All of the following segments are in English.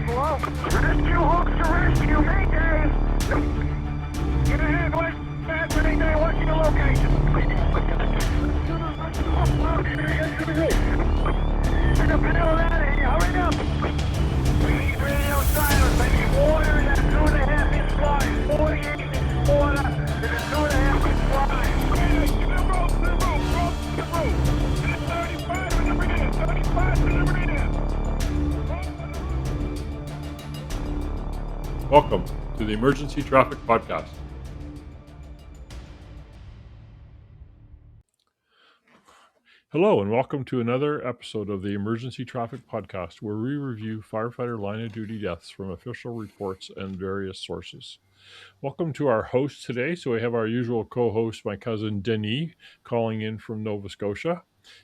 Hello? Rescue hooks to rescue, Mayday! Get ahead, West. Fast Mayday, what's your location? Get the panel out of here, hurry up! We need radio silence, baby. Water in that 2.5 inch line. 48 inch water in a 2.5 inch line. To the rope, to the rope, to the rope. 35 in the rear, 35 in the rear. Welcome to the Emergency Traffic Podcast. Hello, and welcome to another episode of the Emergency Traffic Podcast, where we review firefighter line of duty deaths from official reports and various sources. Welcome to our host today. So we have our usual co-host, my cousin Denis, calling in from Nova Scotia.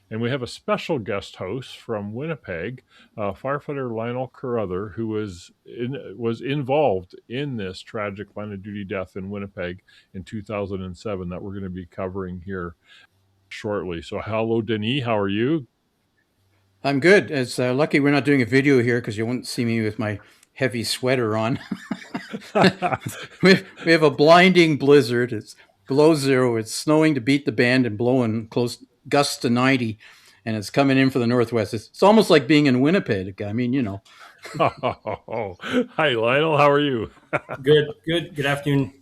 And we have a special guest host from Winnipeg, firefighter Lionel Crowther, who was involved in this tragic line of duty death in Winnipeg in 2007 that we're going to be covering here shortly. So hello, Denis. How are you? I'm good. It's lucky we're not doing a video here because you won't see me with my heavy sweater on. we have a blinding blizzard. It's below zero. It's snowing to beat the band and blowing close gusts to 90, and it's coming in from the northwest. It's almost like being in Winnipeg. I mean, you know. Hi, Lionel. How are you? Good afternoon.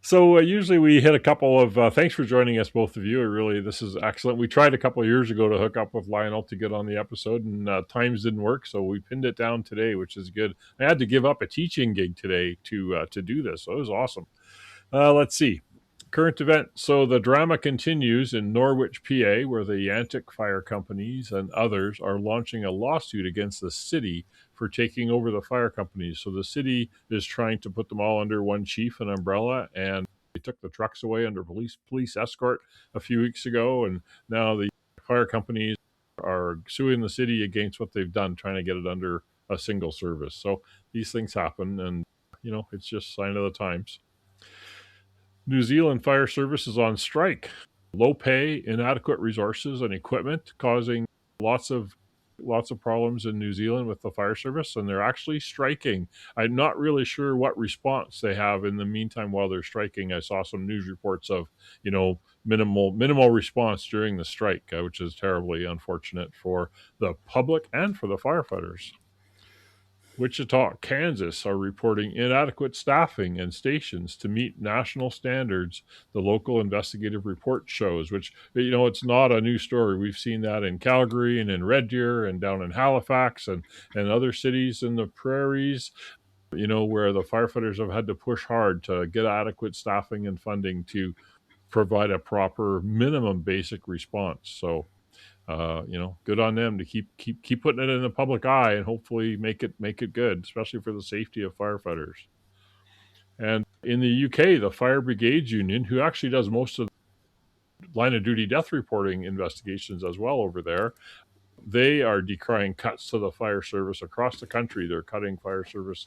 So usually we hit a couple of, thanks for joining us, both of you. This is excellent. We tried a couple of years ago to hook up with Lionel to get on the episode, and times didn't work, so we pinned it down today, which is good. I had to give up a teaching gig today to do this, so it was awesome. Let's see. Current event. So the drama continues in Norwich, PA, where the Yantic Fire Companies and others are launching a lawsuit against the city for taking over the fire companies. So the city is trying to put them all under one chief and umbrella, and they took the trucks away under police escort a few weeks ago, and now the fire companies are suing the city against what they've done, trying to get it under a single service. So these things happen, and it's just a sign of the times. New Zealand Fire Service is on strike. Low pay, inadequate resources and equipment causing lots of problems in New Zealand with the fire service, and they're actually striking. I'm not really sure what response they have in the meantime while they're striking. I saw some news reports of, minimal response during the strike, which is terribly unfortunate for the public and for the firefighters. Wichita, Kansas are reporting inadequate staffing and stations to meet national standards, the local investigative report shows, which, it's not a new story. We've seen that in Calgary and in Red Deer and down in Halifax and other cities in the prairies, where the firefighters have had to push hard to get adequate staffing and funding to provide a proper minimum basic response. So, good on them to keep putting it in the public eye and hopefully make it good, especially for the safety of firefighters. And in the UK, the Fire Brigades Union, who actually does most of the line of duty death reporting investigations as well over there, they are decrying cuts to the fire service across the country. They're cutting fire service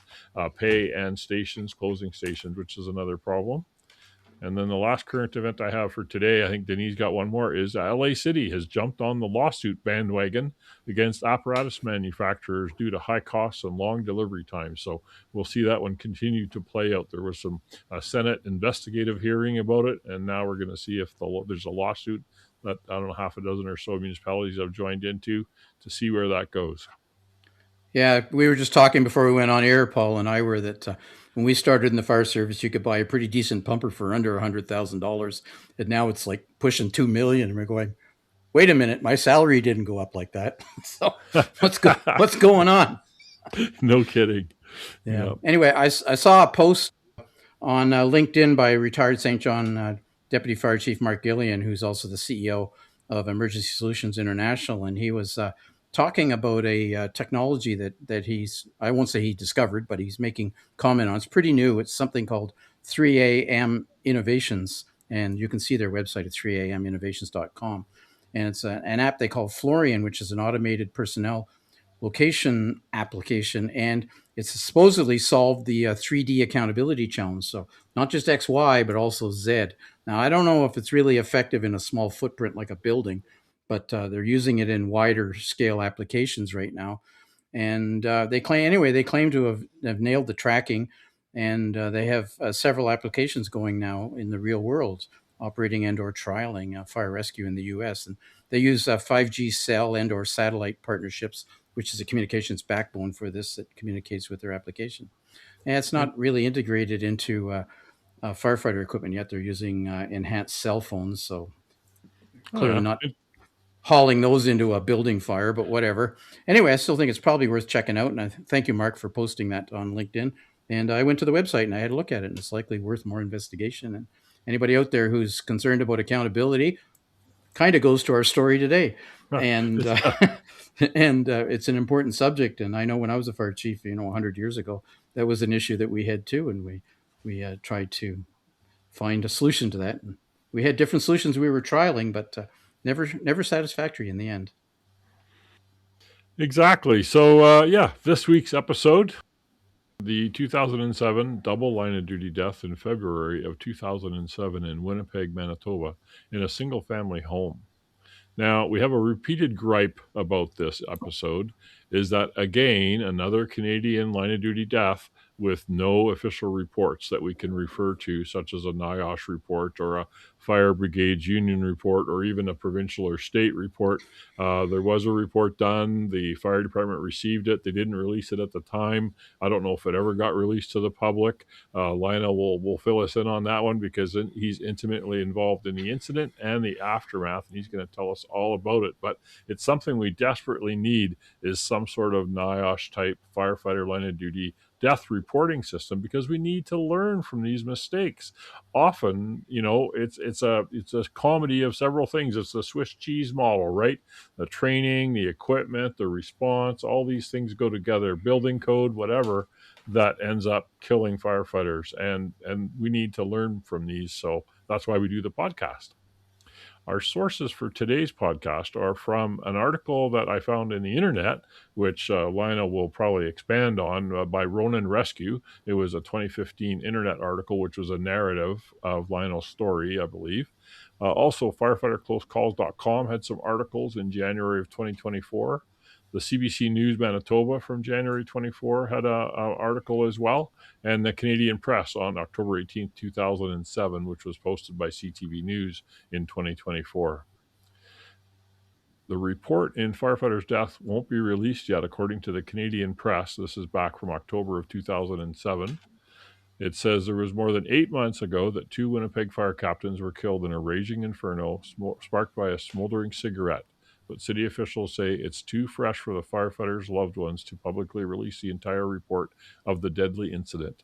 pay and stations, closing stations, which is another problem. And then the last current event I have for today, I think Denis got one more, is LA City has jumped on the lawsuit bandwagon against apparatus manufacturers due to high costs and long delivery times. So we'll see that one continue to play out. There was some Senate investigative hearing about it, and now we're going to see if there's a lawsuit that, I don't know, half a dozen or so municipalities have joined into to see where that goes. Yeah, we were just talking before we went on air, Paul and I were, that when we started in the fire service, you could buy a pretty decent pumper for under $100,000. And now it's like pushing $2 million. And we're going, wait a minute, my salary didn't go up like that. So what's going on? No kidding. Yeah. Yep. Anyway, I saw a post on LinkedIn by retired St. John Deputy Fire Chief Mark Gillian, who's also the CEO of Emergency Solutions International. And he was talking about a technology that I won't say he discovered, but he's making comment on. It's pretty new. It's something called 3AM Innovations, and you can see their website at 3aminnovations.com. And it's an app they call Florian, which is an automated personnel location application, and it's supposedly solved the 3D accountability challenge. So not just XY, but also Z. Now, I don't know if it's really effective in a small footprint like a building, but they're using it in wider scale applications right now. And they claim to have nailed the tracking, and they have several applications going now in the real world, operating and/or trialing fire rescue in the U.S. And they use 5G cell and/or satellite partnerships, which is a communications backbone for this that communicates with their application. And it's not really integrated into firefighter equipment yet. They're using enhanced cell phones, so clearly not hauling those into a building fire, but whatever. Anyway, I still think it's probably worth checking out. And I thank you, Mark, for posting that on LinkedIn. And I went to the website and I had a look at it, and it's likely worth more investigation. And anybody out there who's concerned about accountability kind of goes to our story today. And it's an important subject. And I know when I was a fire chief, 100 years ago, that was an issue that we had too. And we tried to find a solution to that. And we had different solutions we were trialing, but never satisfactory in the end. Exactly. So, this week's episode, the 2007 double line of duty death in February of 2007 in Winnipeg, Manitoba, in a single family home. Now, we have a repeated gripe about this episode, is that, again, another Canadian line of duty death with no official reports that we can refer to, such as a NIOSH report or a Fire Brigades Union report or even a provincial or state report. There was a report done. The fire department received it. They didn't release it at the time. I don't know if it ever got released to the public. Lionel will fill us in on that one because he's intimately involved in the incident and the aftermath, and he's going to tell us all about it. But it's something we desperately need, is some sort of NIOSH type firefighter line of duty death reporting system, because we need to learn from these mistakes. Often, it's a comedy of several things. It's the Swiss cheese model, right? The training, the equipment, the response, all these things go together, building code, whatever, that ends up killing firefighters. And we need to learn from these. So that's why we do the podcast. Our sources for today's podcast are from an article that I found in the internet, which Lionel will probably expand on, by Ronan Rescue. It was a 2015 internet article, which was a narrative of Lionel's story, I believe. Also, firefighterclosecalls.com had some articles in January of 2024. The CBC News Manitoba from January 24 had an article as well, and the Canadian Press on October 18, 2007, which was posted by CTV News in 2024. The report in firefighter's death won't be released yet, according to the Canadian Press. This is back from October of 2007. It says there was more than 8 months ago that 2 Winnipeg fire captains were killed in a raging inferno sparked by a smoldering cigarette. But city officials say it's too fresh for the firefighters' loved ones to publicly release the entire report of the deadly incident.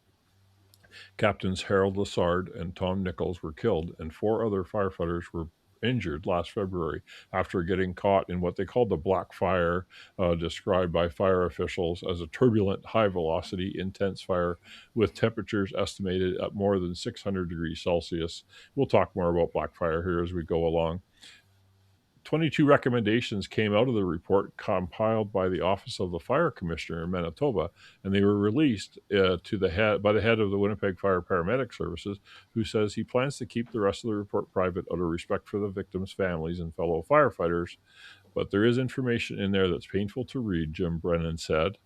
Captains Harold Lassard and Tom Nichols were killed, and 4 other firefighters were injured last February after getting caught in what they called the black fire, described by fire officials as a turbulent, high-velocity, intense fire with temperatures estimated at more than 600 degrees Celsius. We'll talk more about black fire here as we go along. 22 recommendations came out of the report compiled by the Office of the Fire Commissioner in Manitoba, and they were released by the head of the Winnipeg Fire Paramedic Services, who says he plans to keep the rest of the report private out of respect for the victims' families and fellow firefighters. But there is information in there that's painful to read, Jim Brennan said.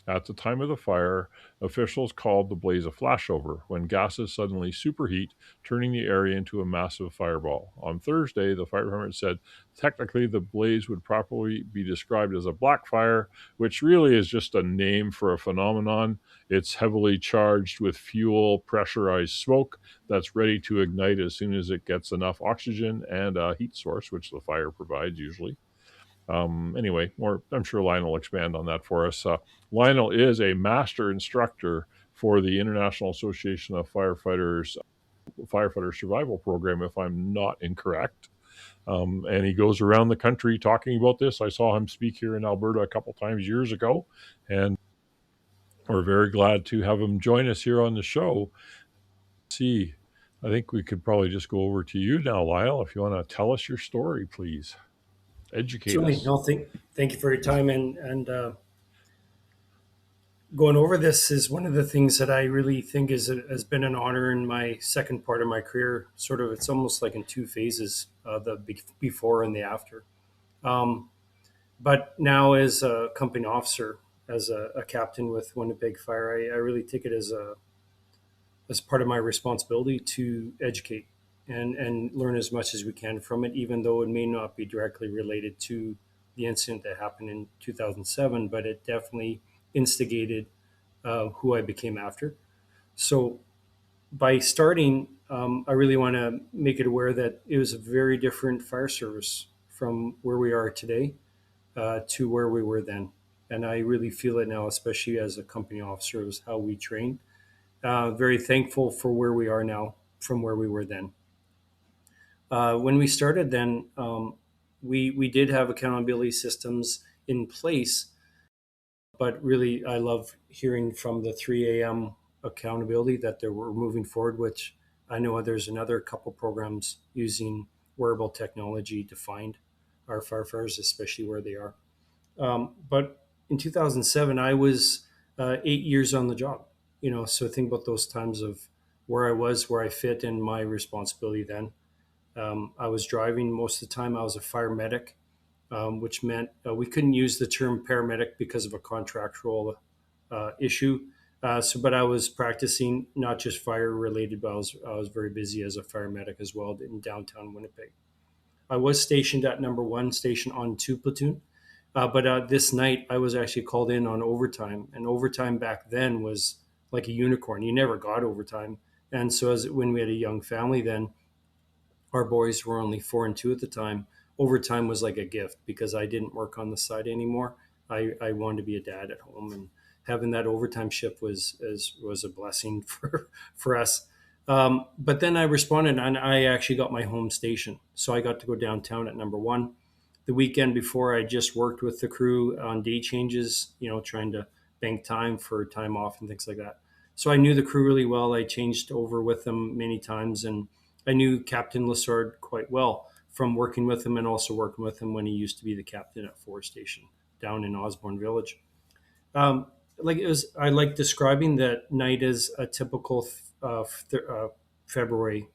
At the time of the fire, officials called the blaze a flashover, when gases suddenly superheat, turning the area into a massive fireball. On Thursday, the fire department said technically the blaze would properly be described as a black fire, which really is just a name for a phenomenon. It's heavily charged with fuel, pressurized smoke that's ready to ignite as soon as it gets enough oxygen and a heat source, which the fire provides usually. Anyway, I'm sure Lionel will expand on that for us. Lionel is a master instructor for the International Association of Firefighter Survival Program, if I'm not incorrect. And he goes around the country talking about this. I saw him speak here in Alberta a couple times years ago, and we're very glad to have him join us here on the show. I think we could probably just go over to you now, Lyle, if you want to tell us your story, please. Educate us. No, thank you for your time, and going over this is one of the things that I really think has been an honor in my second part of my career. Sort of, it's almost like in 2 phases, the before and the after. But now as a company officer, as a captain with Winnipeg Fire, I really take it as part of my responsibility to educate and learn as much as we can from it, even though it may not be directly related to the incident that happened in 2007, but it definitely instigated who I became after. So by starting, I really want to make it aware that it was a very different fire service from where we are today to where we were then. And I really feel it now, especially as a company officer, is how we train. Very thankful for where we are now from where we were then. When we started then, we did have accountability systems in place, but really I love hearing from the 3 a.m. accountability that they were moving forward, which I know there's another couple programs using wearable technology to find our firefighters, especially where they are. But in 2007, I was 8 years on the job, so think about those times of where I was, where I fit, and my responsibility then. I was driving most of the time. I was a fire medic, which meant we couldn't use the term paramedic because of a contractual issue. But I was practicing not just fire related, but I was very busy as a fire medic as well in downtown Winnipeg. I was stationed at number 1 station on 2 platoon. But this night, I was actually called in on overtime, and overtime back then was like a unicorn. You never got overtime, and so when we had a young family, then our boys were only 4 and 2 at the time. Overtime was like a gift because I didn't work on the side anymore. I wanted to be a dad at home, and having that overtime shift was a blessing for us. But then I responded, and I actually got my home station, so I got to go downtown at number 1. The weekend before, I just worked with the crew on day changes, trying to bank time for time off and things like that. So I knew the crew really well. I changed over with them many times, and I knew Captain Lessard quite well from working with him and also working with him when he used to be the captain at 4 Station down in Osborne Village. I like describing that night as a typical February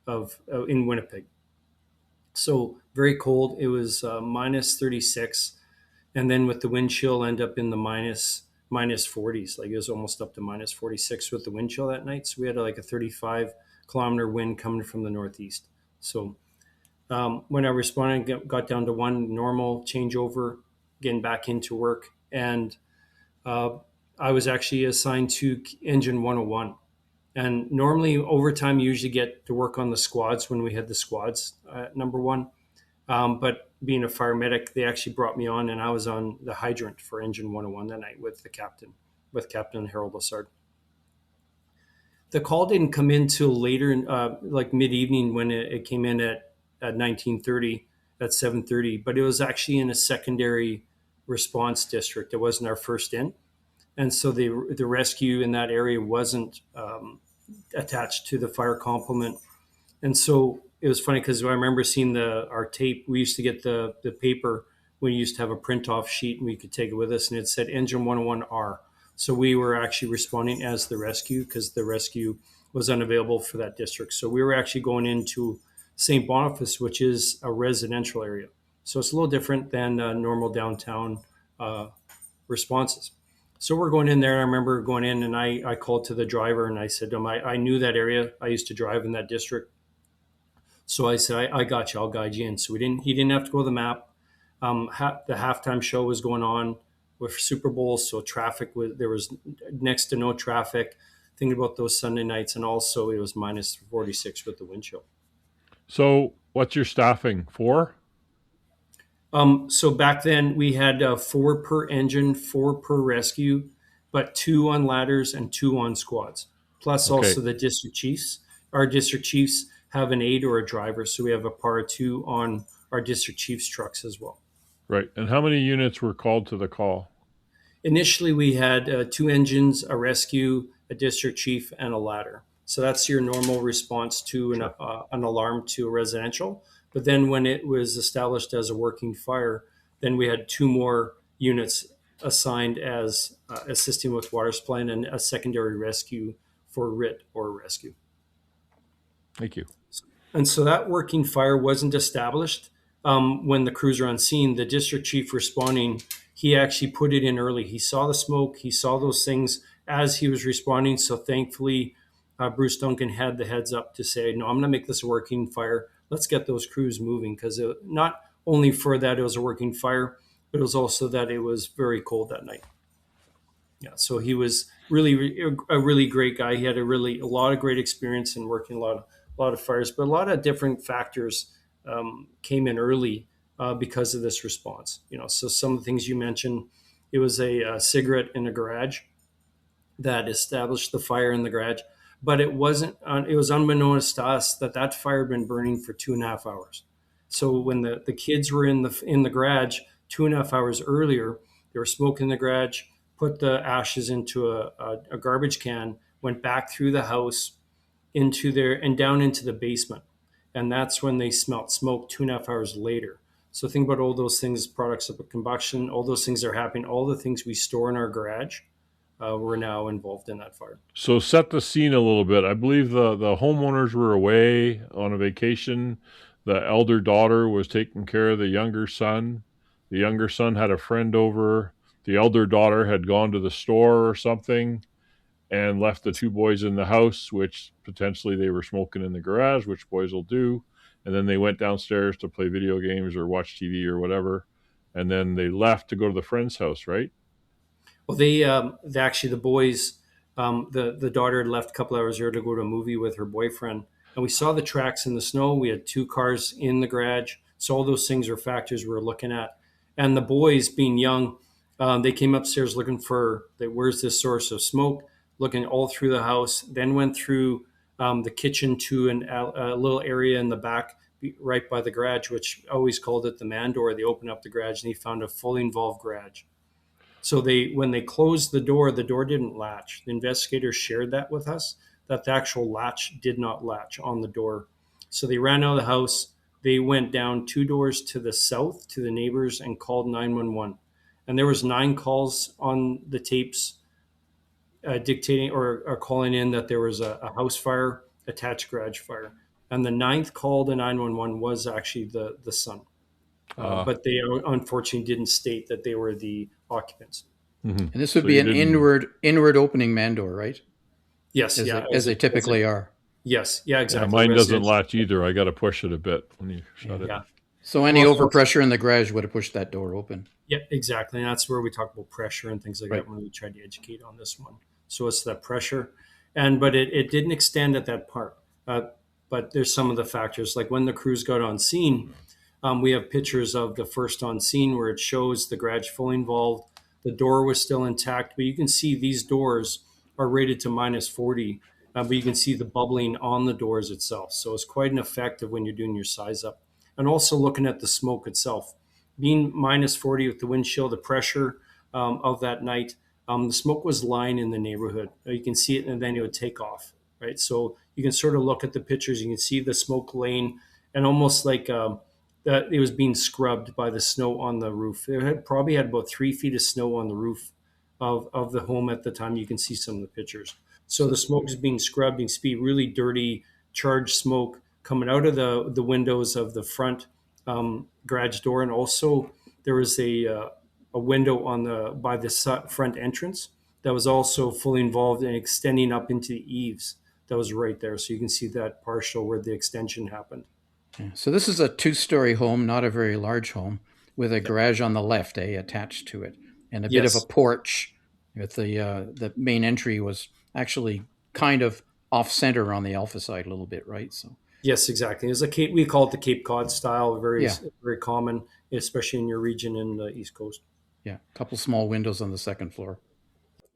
in Winnipeg. So very cold. It was minus 36, and then with the wind chill, end up in the minus 40s. Like it was almost up to minus 46 with the wind chill that night. So we had like a 35-kilometer wind coming from the northeast. So when I responded, got down to 1 normal changeover, getting back into work, and I was actually assigned to engine 101. And normally overtime, you usually get to work on the squads when we had the squads at number 1. But being a fire medic, they actually brought me on, and I was on the hydrant for engine 101 that night with Captain Harold Lessard. The call didn't come in till later, like mid-evening, when it came in at 19:30, at 7:30. But it was actually in a secondary response district. It wasn't our first in. And so the rescue in that area wasn't attached to the fire complement. And so it was funny because I remember seeing our tape. We used to get the paper. We used to have a print off sheet, and we could take it with us, and it said engine 101R. So we were actually responding as the rescue because the rescue was unavailable for that district. So we were actually going into St. Boniface, which is a residential area. So it's a little different than normal downtown responses. So we're going in there. I remember going in, and I called to the driver, and I said to him, I knew that area. I used to drive in that district. So I said, I got you. I'll guide you in. So he didn't have to go to the map. The halftime show was going on with Super Bowl, so there was next to no traffic. Thinking about those Sunday nights, and also it was minus 46 with the wind chill. So what's your staffing? 4? So back then we had 4 per engine, 4 per rescue, but 2 on ladders and 2 on squads. Plus also the district chiefs. Our district chiefs have an aide or a driver, so we have a par 2 on our district chiefs trucks as well. Right. And how many units were called to the call? Initially, we had 2 engines, a rescue, a district chief, and a ladder. So that's your normal response to an alarm to a residential. But then when it was established as a working fire, then we had 2 more units assigned as assisting with water supply and a secondary rescue for RIT or rescue. Thank you. And so that working fire wasn't established when the crews are on scene. The district chief responding, he actually put it in early. He saw the smoke. He saw those things as he was responding. So thankfully, Bruce Duncan had the heads up to say, no, I'm going to make this a working fire. Let's get those crews moving, because not only for that it was a working fire, but it was also that it was very cold that night. Yeah, so he was really a really great guy. He had a lot of great experience in working a lot of fires, but a lot of different factors came in early because of this response. So some of the things you mentioned, it was a cigarette in a garage that established the fire in the garage, but it wasn't. It was unbeknownst to us that fire had been burning for 2.5 hours. So when the kids were in the garage 2.5 hours earlier, they were smoking in the garage, put the ashes into a garbage can, went back through the house into there and down into the basement. And that's when they smelt smoke 2.5 hours later. So think about all those things, products of combustion, all those things are happening, all the things we store in our garage were now involved in that fire. So set the scene a little bit. I believe the homeowners were away on a vacation. The elder daughter was taking care of the younger son. The younger son had a friend over. The elder daughter had gone to the store or something and left the two boys in the house, which potentially they were smoking in the garage, which boys will do. And then they went downstairs to play video games or watch TV or whatever. And then they left to go to the friend's house, right? Well, they actually, the boys, the daughter had left a couple hours earlier to go to a movie with her boyfriend. And we saw the tracks in the snow. We had 2 cars in the garage. So all those things are factors we were looking at. And the boys, being young, they came upstairs looking for where's this source of smoke, looking all through the house, then went through the kitchen to a little area in the back right by the garage, which I always called it the man door. They opened up the garage and he found a fully involved garage. So when they closed the door didn't latch. The investigators shared that with us, that the actual latch did not latch on the door. So they ran out of the house. They went down 2 doors to the south to the neighbors and called 911. And there was 9 calls on the tapes dictating or calling in that there was a house fire, attached garage fire. And the 9th call to 911 was actually the son. But they unfortunately didn't state that they were the occupants. And this would be an inward opening man door, right? Yes, as they typically are. Yes, yeah, exactly. Yeah, mine doesn't latch either. I got to push it a bit when you shut it. Yeah. So any overpressure in the garage would have pushed that door open. Yeah, exactly. And that's where we talk about pressure and things like that when we tried to educate on this one. So it's that pressure. But it didn't extend at that part. But there's some of the factors, like when the crews got on scene, we have pictures of the first on scene where it shows the garage fully involved. The door was still intact, but you can see these doors are rated to -40, but you can see the bubbling on the doors itself. So it's quite an effective when you're doing your size up. And also looking at the smoke itself. Being -40 with the wind chill, the pressure of that night, the smoke was lying in the neighborhood. You can see it and then it would take off, right? So you can sort of look at the pictures, you can see the smoke laying and almost like that it was being scrubbed by the snow on the roof. It probably had about 3 feet of snow on the roof of the home at the time. You can see some of the pictures. So the smoke is being scrubbed. You can see really dirty, charged smoke coming out of the windows of the front garage door. And also there was a window by the front entrance that was also fully involved and extending up into the eaves. That was right there. So you can see that partial where the extension happened. Yeah. So this is a 2-story home, not a very large home, with a garage on the left, attached to it, and a bit of a porch. With the main entry was actually kind of off center on the alpha side a little bit, right? So yes, exactly. It's we call it the Cape Cod style, very common, especially in your region in the East Coast. Yeah, a couple small windows on the second floor,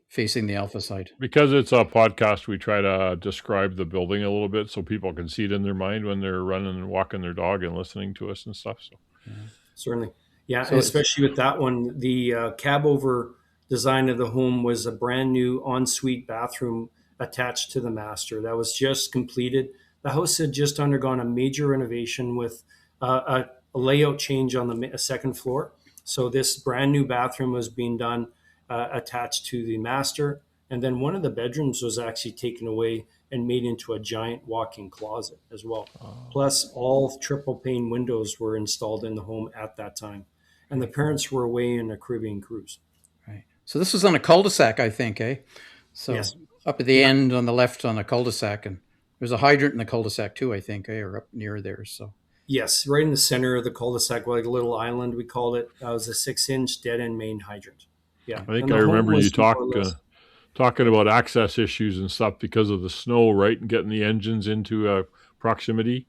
facing the alpha side. Because it's a podcast, we try to describe the building a little bit so people can see it in their mind when they're running and walking their dog and listening to us and stuff. So certainly, yeah, so especially with that one, the cab over design of the home was a brand new ensuite bathroom attached to the master that was just completed. The house had just undergone a major renovation with a layout change on the second floor. So this brand new bathroom was being done attached to the master. And then one of the bedrooms was actually taken away and made into a giant walk-in closet as well. Plus all triple pane windows were installed in the home at that time. and the parents were away in a Caribbean cruise. Right. So this was on a cul-de-sac, I think, eh? So Yes. up at the end on the left on a cul-de-sac, and there's a hydrant in the cul-de-sac too, I think, eh? Or up near there. So Yes, right in the center of the cul-de-sac, like a little island, we called it. It was a 6-inch dead-end main hydrant. Yeah, I think and I the home remember you was more or less- talking about access issues and stuff because of the snow, right, and getting the engines into proximity.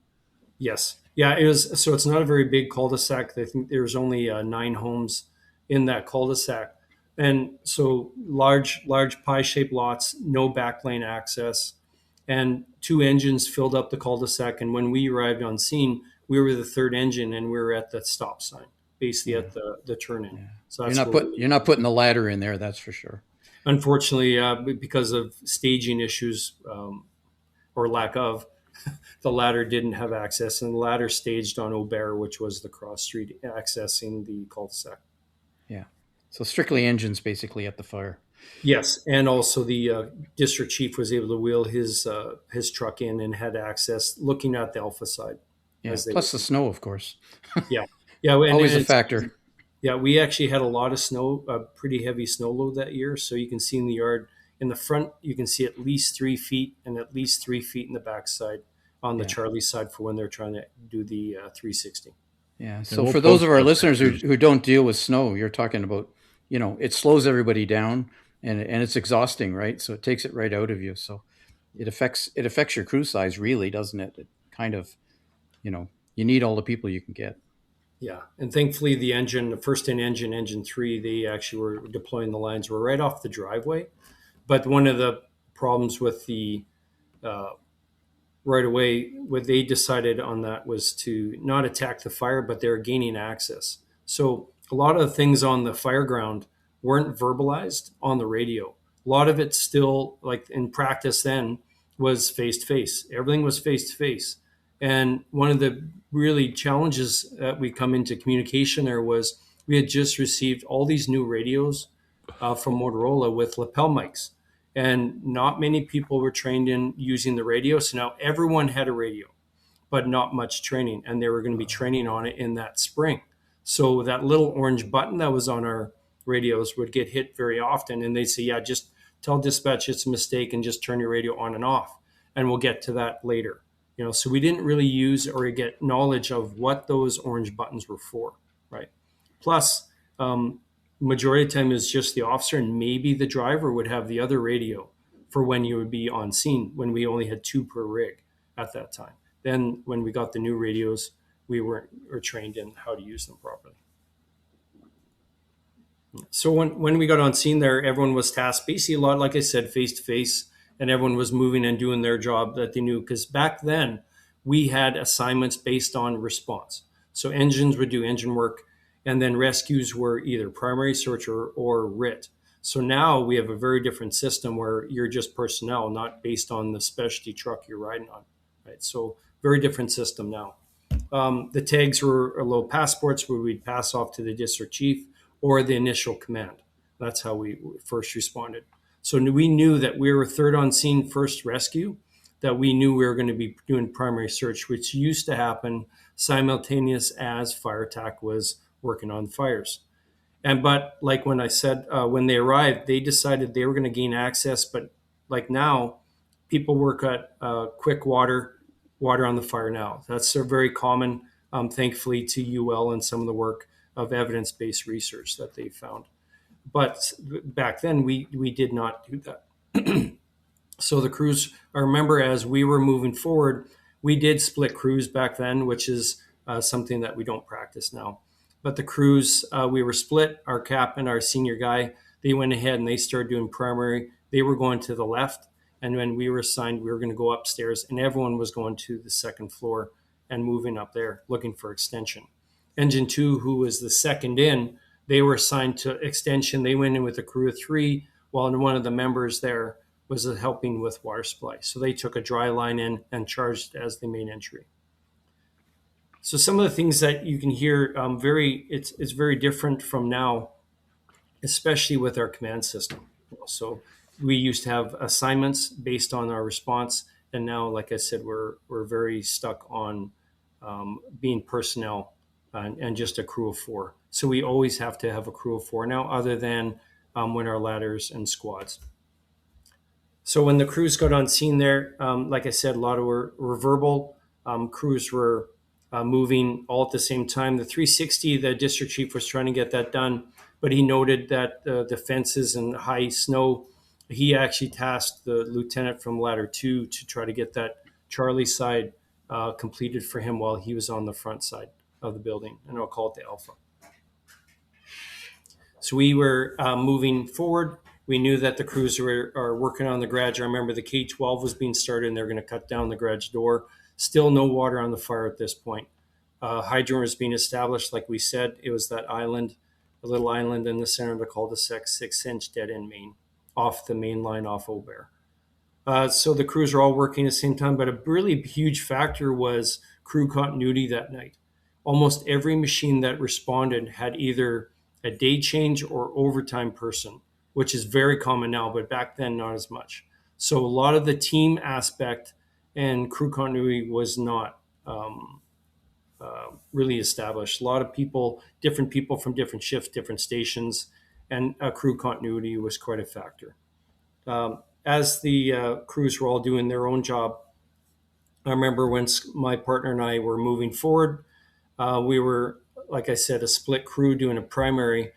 Yes, yeah, it was. So it's not a very big cul-de-sac. I think there's only 9 homes in that cul-de-sac, and so large pie-shaped lots, no backlane access, and 2 engines filled up the cul-de-sac. And when we arrived on scene, we were the 3rd engine, and we were at the stop sign, basically at the turn-in. So that's you're not putting the ladder in there, that's for sure. unfortunately, because of staging issues or lack of, the ladder didn't have access, and the ladder staged on Aubert, which was the cross street accessing the cul-de-sac. Yeah. So strictly engines basically at the fire. Yes, and also the district chief was able to wheel his truck in and had access looking at the Alpha side. Yeah. Plus the snow, of course. Yeah, and Always a factor. Yeah, we actually had a lot of snow, a pretty heavy snow load that year. So you can see in the yard, in the front, you can see at least 3 feet and at least 3 feet in the backside on the Charlie side for when they're trying to do the 360. Yeah. So for those of our listeners who don't deal with snow, you're talking about, it slows everybody down and it's exhausting, right? So it takes it right out of you. So it affects your crew size, really, doesn't it? It kind of, you need all the people you can get. Yeah, and thankfully the first in engine 3, they actually were deploying the lines were right off the driveway. But one of the problems with the right away, what they decided on that was to not attack the fire, but they're gaining access. So a lot of the things on the fire ground weren't verbalized on the radio. A lot of it still, like in practice then, was face to face. Everything was face to face. And one of the really challenges that we come into communication there was we had just received all these new radios from Motorola with lapel mics. And not many people were trained in using the radio. So now everyone had a radio, but not much training. And they were going to be training on it in that spring. So that little orange button that was on our radios would get hit very often. And they'd say, yeah, just tell dispatch it's a mistake and just turn your radio on and off. And we'll get to that later. So we didn't really use or get knowledge of what those orange buttons were for, right? Plus, majority of the time is just the officer and maybe the driver would have the other radio for when you would be on scene, when we only had 2 per rig at that time. Then when we got the new radios, we were trained in how to use them properly. So when we got on scene there, everyone was tasked basically a lot, like I said, face to face, and everyone was moving and doing their job that they knew. Because back then we had assignments based on response. So engines would do engine work, and then rescues were either primary search or RIT. So now we have a very different system where you're just personnel, not based on the specialty truck you're riding on, right? So very different system now. The tags were little passports where we'd pass off to the district chief or the initial command. That's how we first responded. So we knew that we were 3rd on scene, first rescue, that we knew we were going to be doing primary search, which used to happen simultaneous as fire attack was working on fires. But like when I said, when they arrived, they decided they were going to gain access. But like now, people work at quick water on the fire now. That's very common, thankfully, to UL and some of the work of evidence-based research that they found. But back then, we did not do that. So the crews, I remember as we were moving forward, we did split crews back then, which is something that we don't practice now. But the crews, we were split. Our captain, our senior guy, they went ahead and they started doing primary. They were going to the left. And when we were assigned, we were going to go upstairs, and everyone was going to the 2nd floor and moving up there, looking for extension. Engine 2, who was the second in, they were assigned to extension. They went in with a crew of 3, while one of the members there was helping with water supply. So they took a dry line in and charged as the main entry. So some of the things that you can hear, it's very different from now, especially with our command system. So we used to have assignments based on our response, and now, like I said, we're very stuck on being personnel and just a crew of 4. So we always have to have a crew of 4 now, other than when our ladders and squads. So when the crews got on scene there, like I said, a lot of were verbal. Crews were moving all at the same time. The 360, the district chief was trying to get that done, but he noted that the fences and high snow, he actually tasked the lieutenant from ladder 2 to try to get that Charlie side completed for him while he was on the front side of the building, and I'll call it the Alpha. So we were moving forward. We knew that the crews are working on the garage. I remember the K-12 was being started, and they're going to cut down the garage door. Still no water on the fire at this point. Hydrant was being established, like we said. It was that island, a little island in the center of the cul-de-sac, 6-inch dead-end main, off the main line off Aubert. So the crews are all working at the same time, but a really huge factor was crew continuity that night. Almost every machine that responded had either a day change or overtime person, which is very common now, but back then not as much. So a lot of the team aspect and crew continuity was not really established. A lot of people, different people from different shifts, different stations, and crew continuity was quite a factor. As the crews were all doing their own job, I remember when my partner and I were moving forward, we were, like I said, a split crew doing a primary.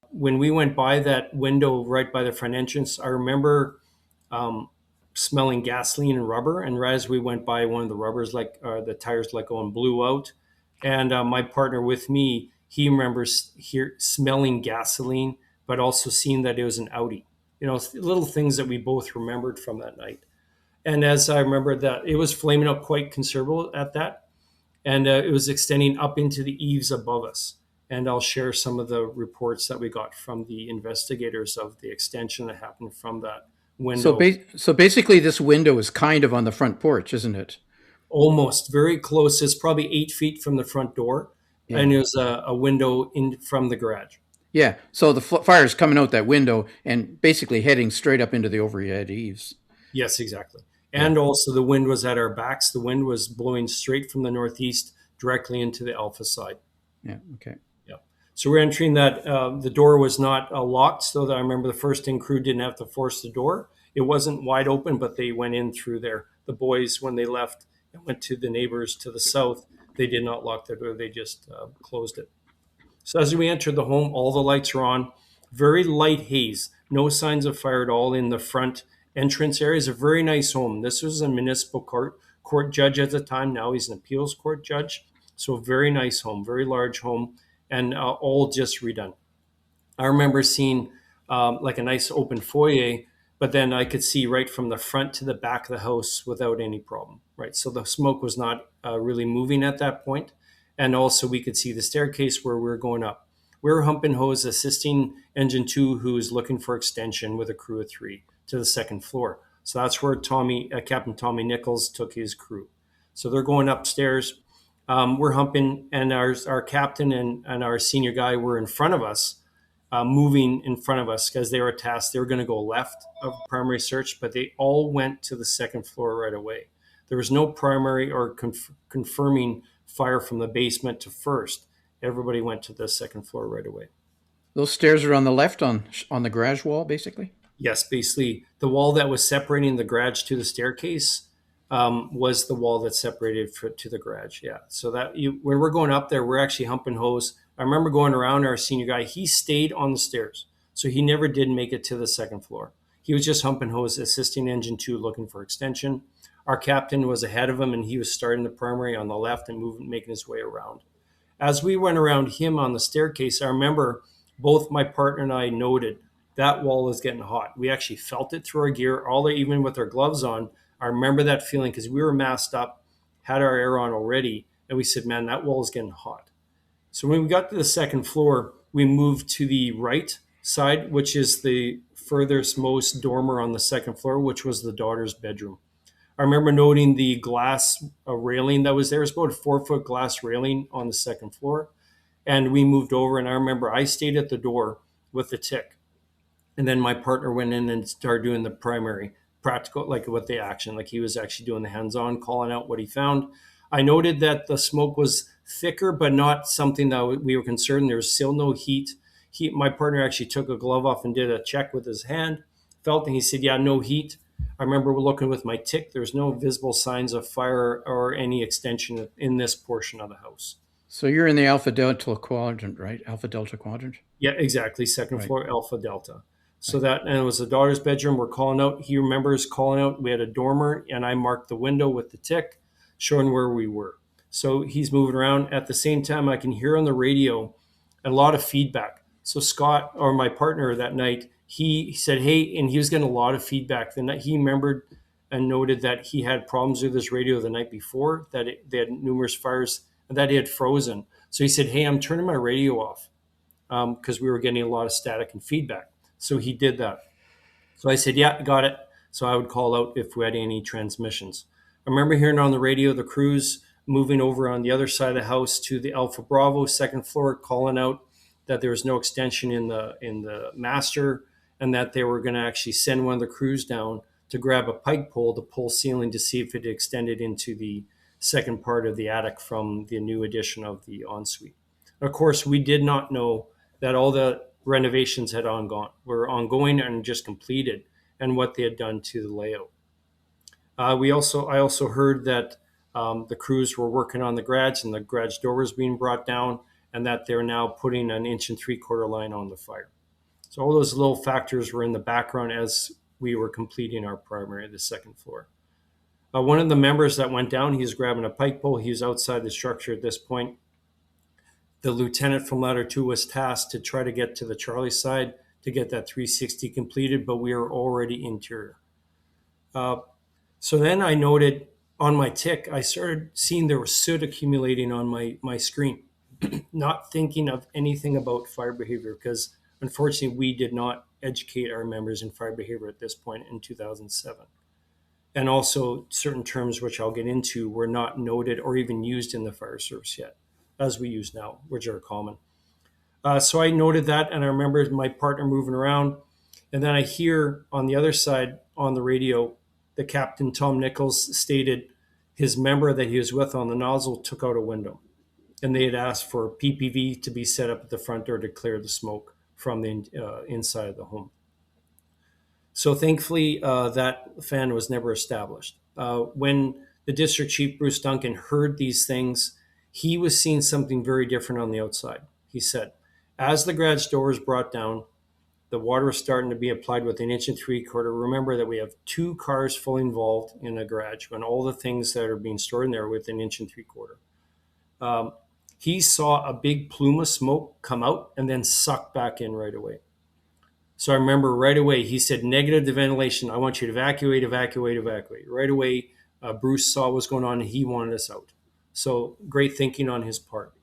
When we went by that window right by the front entrance, I remember smelling gasoline and rubber. And as we went by, one of the rubbers, the tires let go and blew out. And my partner with me, he remembers smelling gasoline, but also seeing that it was an Audi. Little things that we both remembered from that night. And as I remember that, it was flaming up quite considerable at that. And it was extending up into the eaves above us. And I'll share some of the reports that we got from the investigators of the extension that happened from that window. So basically this window is kind of on the front porch, isn't it? Almost, very close. It's probably 8 feet from the front door. Yeah. And it was a window in from the garage. Yeah, so the fire is coming out that window and basically heading straight up into the overhead eaves. Yes, exactly. And also the wind was at our backs. The wind was blowing straight from the northeast directly into the Alpha side. Yeah, okay. Yeah. So we're entering that. The door was not locked, so that I remember the first in crew didn't have to force the door. It wasn't wide open, but they went in through there. The boys, when they left and went to the neighbors to the south, they did not lock their door. They just closed it. So as we entered the home, all the lights are on. Very light haze. No signs of fire at all in the front entrance area. Is a very nice home. This was a municipal court judge at the time. Now he's an appeals court judge. So very nice home, very large home, and all just redone. I remember seeing like a nice open foyer, but then I could see right from the front to the back of the house without any problem, right? So the smoke was not really moving at that point. And also we could see the staircase where we were going up. We were humping hose, assisting Engine 2, who was looking for extension with a crew of 3 to the second floor. So that's where Captain Tommy Nichols took his crew. So they're going upstairs. We're humping, and our captain and our senior guy were in front of us, moving in front of us because they were tasked. They were going to go left of primary search, but they all went to the second floor right away. There was no primary or confirming fire from the basement to first. Everybody went to the second floor right away. Those stairs are on the left on the garage wall, basically? Yes, basically. The wall that was separating the garage to the staircase was the wall that separated to the garage. Yeah. So that when we're going up there, we're actually humping hose. I remember going around, our senior guy, he stayed on the stairs. So he never did make it to the second floor. He was just humping hose, assisting Engine 2, looking for extension. Our captain was ahead of him, and he was starting the primary on the left and making his way around. As we went around him on the staircase, I remember both my partner and I noted that wall is getting hot. We actually felt it through our gear, even with our gloves on. I remember that feeling because we were masked up, had our air on already, and we said, man, that wall is getting hot. So when we got to the second floor, we moved to the right side, which is the furthest most dormer on the second floor, which was the daughter's bedroom. I remember noting the glass railing that was there. It was about a 4-foot glass railing on the second floor. And we moved over, and I remember I stayed at the door with the tick. And then my partner went in and started doing the primary practical, like with the action, like he was actually doing the hands-on, calling out what he found. I noted that the smoke was thicker, but not something that we were concerned. There was still no heat. My partner actually took a glove off and did a check with his hand, felt, and he said, yeah, no heat. I remember looking with my tick. There's no visible signs of fire or any extension in this portion of the house. So you're in the Alpha Delta quadrant, right? Alpha Delta quadrant? Yeah, exactly. Second Right. floor, Alpha Delta. So and it was the daughter's bedroom. We're calling out. He remembers calling out. We had a dormer, and I marked the window with the tick, showing where we were. So he's moving around. At the same time, I can hear on the radio a lot of feedback. So Scott, or my partner that night, he said, hey, and he was getting a lot of feedback. The night he remembered and noted that he had problems with his radio the night before, that they had numerous fires, and that it had frozen. So he said, hey, I'm turning my radio off because we were getting a lot of static and feedback. So he did that. So I said, yeah, got it. So I would call out if we had any transmissions. I remember hearing on the radio the crews moving over on the other side of the house to the Alpha Bravo second floor, calling out that there was no extension in the master, and that they were going to actually send one of the crews down to grab a pike pole to pull ceiling to see if it extended into the second part of the attic from the new addition of the ensuite. Of course, we did not know that all the renovations were ongoing and just completed, and what they had done to the layout. I also heard that the crews were working on the garage, and the garage door was being brought down, and that they're now putting an 1 3/4 line on the fire. So all those little factors were in the background as we were completing our primary, the second floor. One of the members that went down, he was grabbing a pike pole. He was outside the structure at this point. The lieutenant from ladder 2 was tasked to try to get to the Charlie side to get that 360 completed, but we were already interior. So then I noted on my tick, I started seeing there was soot accumulating on my screen, not thinking of anything about fire behavior, because unfortunately we did not educate our members in fire behavior at this point in 2007. And also certain terms, which I'll get into, were not noted or even used in the fire service yet, as we use now, which are common. So I noted that, and I remember my partner moving around. And then I hear on the other side on the radio, the Captain Tom Nichols stated his member that he was with on the nozzle took out a window. And they had asked for PPV to be set up at the front door to clear the smoke from the inside of the home. So thankfully, that fan was never established. When the district chief, Bruce Duncan, heard these things, he was seeing something very different on the outside. He said, as the garage door was brought down, the water was starting to be applied with 1 3/4 inch. Remember that we have 2 cars fully involved in a garage, and all the things that are being stored in there with 1 3/4 inch. He saw a big plume of smoke come out and then suck back in right away. So I remember right away, he said, negative to ventilation. I want you to evacuate. Right away, Bruce saw what was going on and he wanted us out. So great thinking on his part.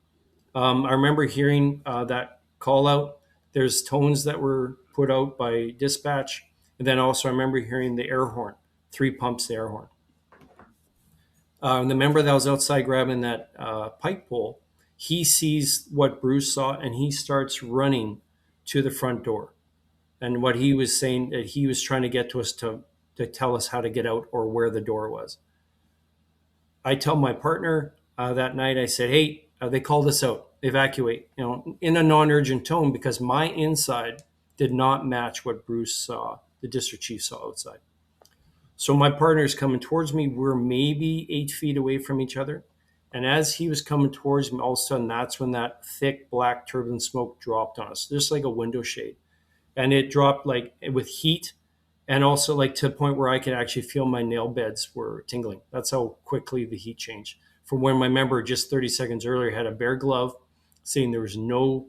I remember hearing that call out. There's tones that were put out by dispatch. And then also I remember hearing the air horn, 3 pumps the air horn. The member that was outside grabbing that pike pole, he sees what Bruce saw and he starts running to the front door. And what he was saying, that he was trying to get to us to tell us how to get out or where the door was. I tell my partner that night, I said, hey, they called us out, evacuate, in a non-urgent tone, because my inside did not match what Bruce saw, the district chief saw outside. So my partner's coming towards me. We're maybe 8 feet away from each other. And as he was coming towards me, all of a sudden, that's when that thick black turbulent smoke dropped on us, just like a window shade. And it dropped like with heat, and also like to the point where I could actually feel my nail beds were tingling. That's how quickly the heat changed. From when my member just 30 seconds earlier had a bare glove, saying there was no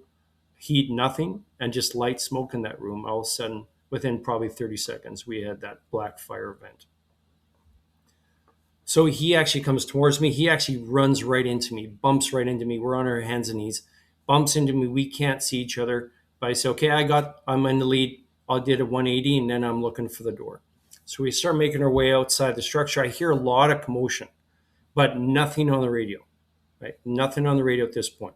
heat, nothing, and just light smoke in that room. All of a sudden, within probably 30 seconds, we had that black fire event. So he actually comes towards me. He actually runs right into me, bumps right into me. We're on our hands and knees, bumps into me. We can't see each other. But I say, okay, I'm in the lead. I did a 180 and then I'm looking for the door. So we start making our way outside the structure. I hear a lot of commotion, but nothing on the radio, right? Nothing on the radio at this point.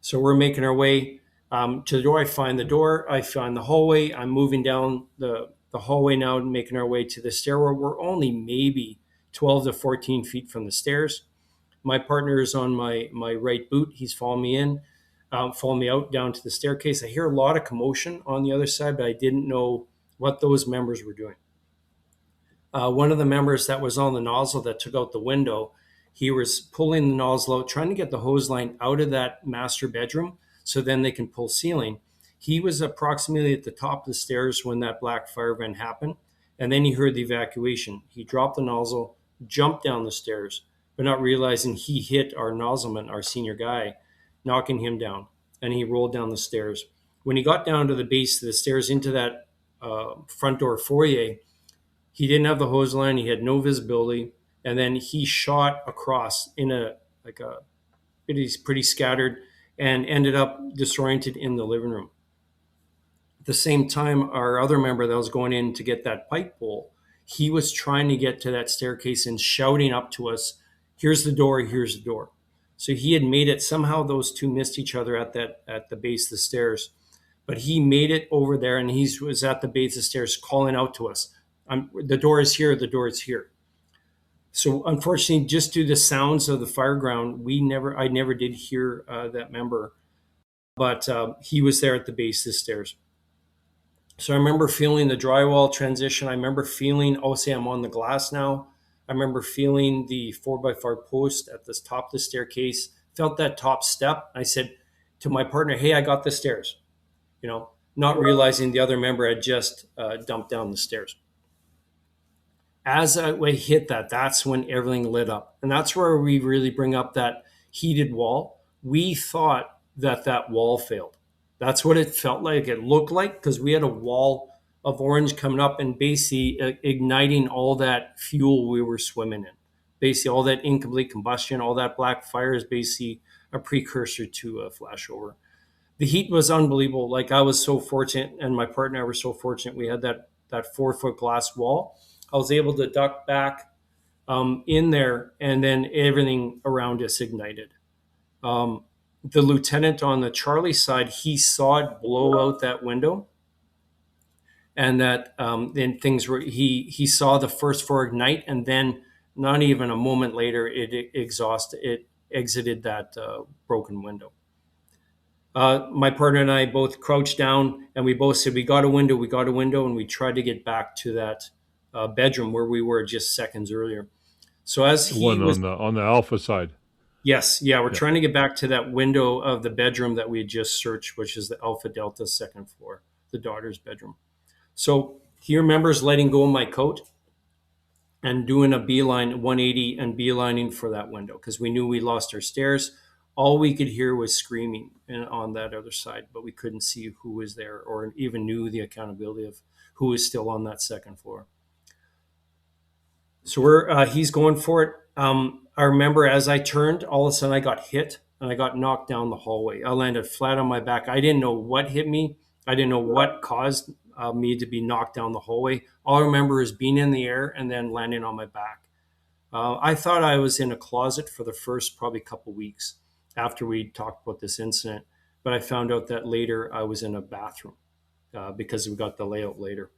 So we're making our way to the door. I find the door. I find the hallway. I'm moving down the hallway now and making our way to the stairwell. We're only maybe 12 to 14 feet from the stairs. My partner is on my right boot. He's following me in, following me out down to the staircase. I hear a lot of commotion on the other side, but I didn't know what those members were doing. One of the members that was on the nozzle that took out the window, he was pulling the nozzle out, trying to get the hose line out of that master bedroom so then they can pull ceiling. He was approximately at the top of the stairs when that black fire event happened, and then he heard the evacuation. He dropped the nozzle, jumped down the stairs, but not realizing he hit our nozzleman, our senior guy, knocking him down, and he rolled down the stairs. When he got down to the base of the stairs into that front door foyer, he didn't have the hose line. He had no visibility. And then he shot across in pretty scattered and ended up disoriented in the living room. At the same time, our other member that was going in to get that pipe bowl, he was trying to get to that staircase and shouting up to us, here's the door, here's the door. So he had made it. Somehow those two missed each other at the base of the stairs. But he made it over there, and he was at the base of the stairs calling out to us, the door is here, the door is here. So unfortunately, just due to the sounds of the fireground, I never did hear that member, but he was there at the base of the stairs. So I remember feeling the drywall transition. I remember feeling, I'm on the glass now. I remember feeling the 4x4 post at the top of the staircase, felt that top step. I said to my partner, hey, I got the stairs, not realizing the other member had just dumped down the stairs. As I hit that, that's when everything lit up. And that's where we really bring up that heated wall. We thought that wall failed. That's what it felt like. It looked like, because we had a wall of orange coming up and basically igniting all that fuel we were swimming in. Basically, all that incomplete combustion, all that black fire is basically a precursor to a flashover. The heat was unbelievable. Like, I was so fortunate, and my partner and I were so fortunate. We had that 4-foot glass wall. I was able to duck back in there, and then everything around us ignited. The lieutenant on the Charlie side, he saw it blow out that window, and that then things were. He saw the first four ignite, and then not even a moment later, it exited that broken window. My partner and I both crouched down, and we both said, we got a window, and we tried to get back to that bedroom where we were just seconds earlier. So as he was on the Alpha side. Yes, yeah, we're trying to get back to that window of the bedroom that we had just searched, which is the Alpha Delta second floor, the daughter's bedroom. So he remembers letting go of my coat and doing a beeline 180 and beelining for that window, because we knew we lost our stairs. All we could hear was screaming on that other side, but we couldn't see who was there or even knew the accountability of who was still on that second floor. So he's going for it. I remember as I turned, all of a sudden I got hit and I got knocked down the hallway. I landed flat on my back. I didn't know what hit me. I didn't know what caused me to be knocked down the hallway. All I remember is being in the air and then landing on my back. I thought I was in a closet for the first probably couple weeks after we talked about this incident, but I found out that later I was in a bathroom because we got the layout later.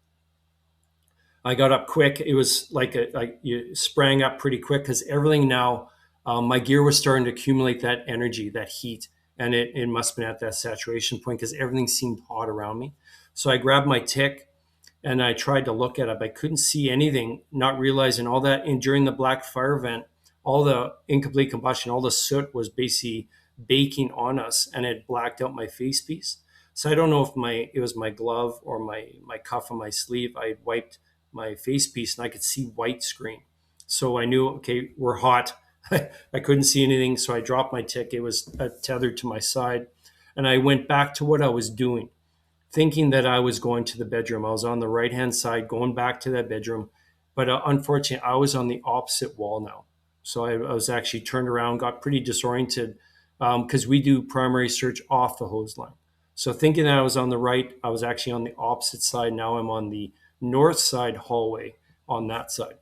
I got up quick. It was like you sprang up pretty quick, because everything now, my gear was starting to accumulate that energy, that heat, and it must have been at that saturation point because everything seemed hot around me. So I grabbed my tick and I tried to look at it, but I couldn't see anything, not realizing all that. And during the black fire event, all the incomplete combustion, all the soot was basically baking on us, and it blacked out my face piece. So I don't know if it was my glove or my cuff on my sleeve. I had wiped my face piece and I could see white screen. So I knew, okay, we're hot. I couldn't see anything. So I dropped my tick. It was tethered to my side. And I went back to what I was doing, thinking that I was going to the bedroom. I was on the right-hand side, going back to that bedroom. But unfortunately, I was on the opposite wall now. So I was actually turned around, got pretty disoriented because we do primary search off the hose line. So thinking that I was on the right, I was actually on the opposite side. Now I'm on the north side hallway on that side.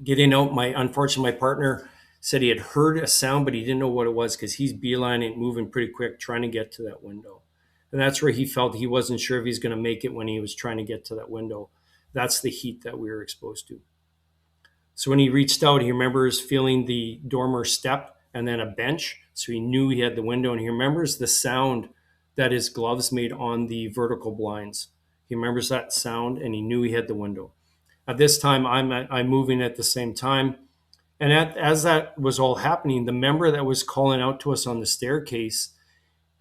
Getting out, unfortunately, my partner said he had heard a sound, but he didn't know what it was because he's beelining, moving pretty quick, trying to get to that window. And that's where he felt he wasn't sure if he's going to make it when he was trying to get to that window. That's the heat that we were exposed to. So when he reached out, he remembers feeling the dormer step and then a bench. So he knew he had the window, and he remembers the sound that his gloves made on the vertical blinds. He remembers that sound, and he knew he had the window. At this time, I'm moving at the same time. And as that was all happening, the member that was calling out to us on the staircase,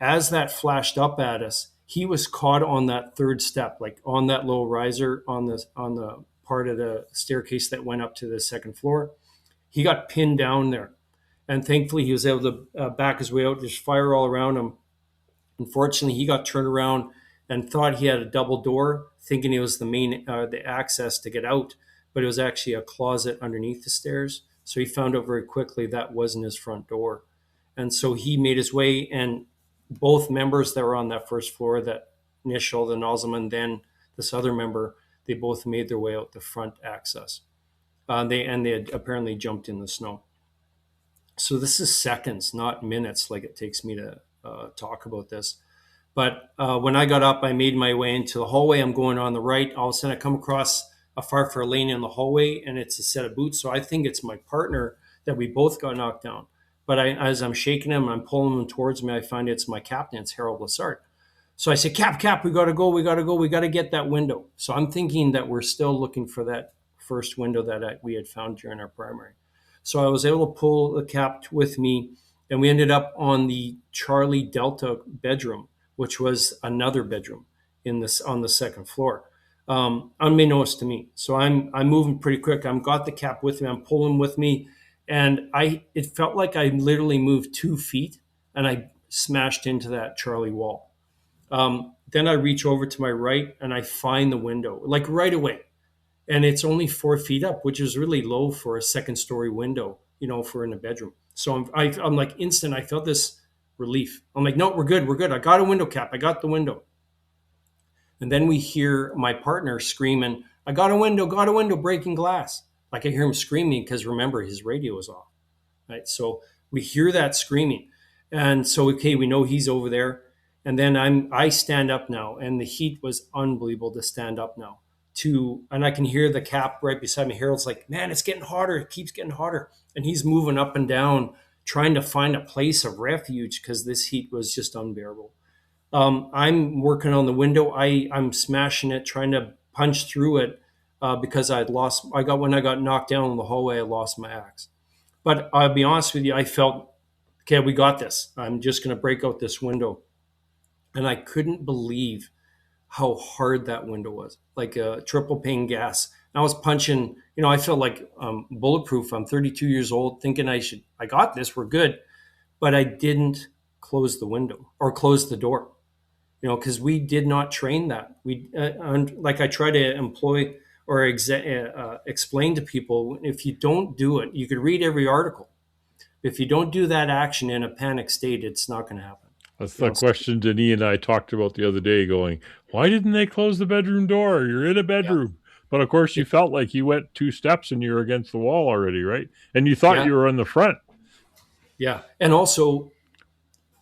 as that flashed up at us, he was caught on that third step, like on that low riser on the part of the staircase that went up to the second floor. He got pinned down there, and thankfully he was able to back his way out. There's fire all around him. Unfortunately, he got turned around and thought he had a double door, thinking it was the access to get out, but it was actually a closet underneath the stairs. So he found out very quickly that wasn't his front door. And so he made his way, and both members that were on that first floor, that initial, the Nozelman, then this other member, they both made their way out the front access. They had apparently jumped in the snow. So this is seconds, not minutes, like it takes me to talk about this. But when I got up, I made my way into the hallway. I'm going on the right. All of a sudden, I come across a firefighter lane in the hallway, and it's a set of boots. So I think it's my partner that we both got knocked down. But as I'm shaking him, I'm pulling him towards me, I find it's my captain, it's Harold Lassard. So I say, Cap, we got to go. We got to get that window. So I'm thinking that we're still looking for that first window that we had found during our primary. So I was able to pull the Cap with me, and we ended up on the Charlie Delta bedroom, which was another bedroom on the second floor, unbeknownst to me. So I'm moving pretty quick. I've got the Cap with me. I'm pulling with me. And it felt like I literally moved 2 feet and I smashed into that Charlie wall. Then I reach over to my right and I find the window, like right away. And it's only 4 feet up, which is really low for a second story window, for in a bedroom. So I'm like instant. I felt this relief. I'm like, no, we're good. I got a window, Cap. I got the window. And then we hear my partner screaming, I got a window, breaking glass. Like I hear him screaming because remember his radio was off, right? So we hear that screaming, and so okay, we know he's over there. And then I stand up now, and the heat was unbelievable to stand up now. And I can hear the Cap right beside me. Harold's like, man, it's getting hotter. It keeps getting hotter, and he's moving up and down, trying to find a place of refuge because this heat was just unbearable. I'm working on the window. I'm smashing it, trying to punch through it. Because when I got knocked down in the hallway, I lost my axe. But I'll be honest with you, I felt, okay, we got this. I'm just going to break out this window. And I couldn't believe how hard that window was, like a triple pane gas. And I was punching, I felt like bulletproof. I'm 32 years old, thinking I got this, we're good. But I didn't close the window or close the door, because we did not train that. Like I try to employ or explain to people, if you don't do it, you could read every article. If you don't do that action in a panic state, it's not going to happen. That's the question Denis and I talked about the other day, going, why didn't they close the bedroom door? You're in a bedroom. Yeah. But of course, you felt like you went 2 steps and you were against the wall already, right? And you thought you were in the front. Yeah. And also,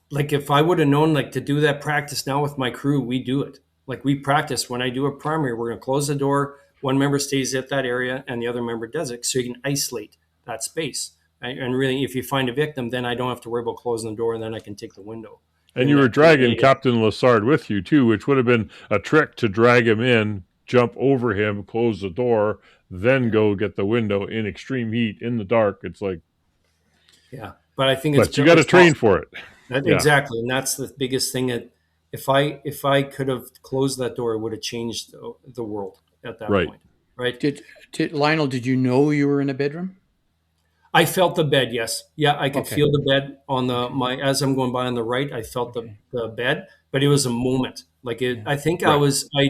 like if I would have known like to do that practice now with my crew, we do it. Like we practice when I do a primary, we're going to close the door. One member stays at that area and the other member does it. So you can isolate that space. Right? And really, if you find a victim, then I don't have to worry about closing the door, and then I can take the window. And you were dragging Captain Lassard with you too, which would have been a trick to drag him in, jump over him, close the door, then go get the window in extreme heat in the dark. It's like, yeah, but I think you got to train for it. Exactly, and that's the biggest thing. That if I could have closed that door, it would have changed the world at that point. Right? Did Lionel? Did you know you were in a bedroom? I felt the bed. Yes, yeah, I could feel the bed on as I'm going by on the right. I felt the bed, but it was a moment. Like it, I think I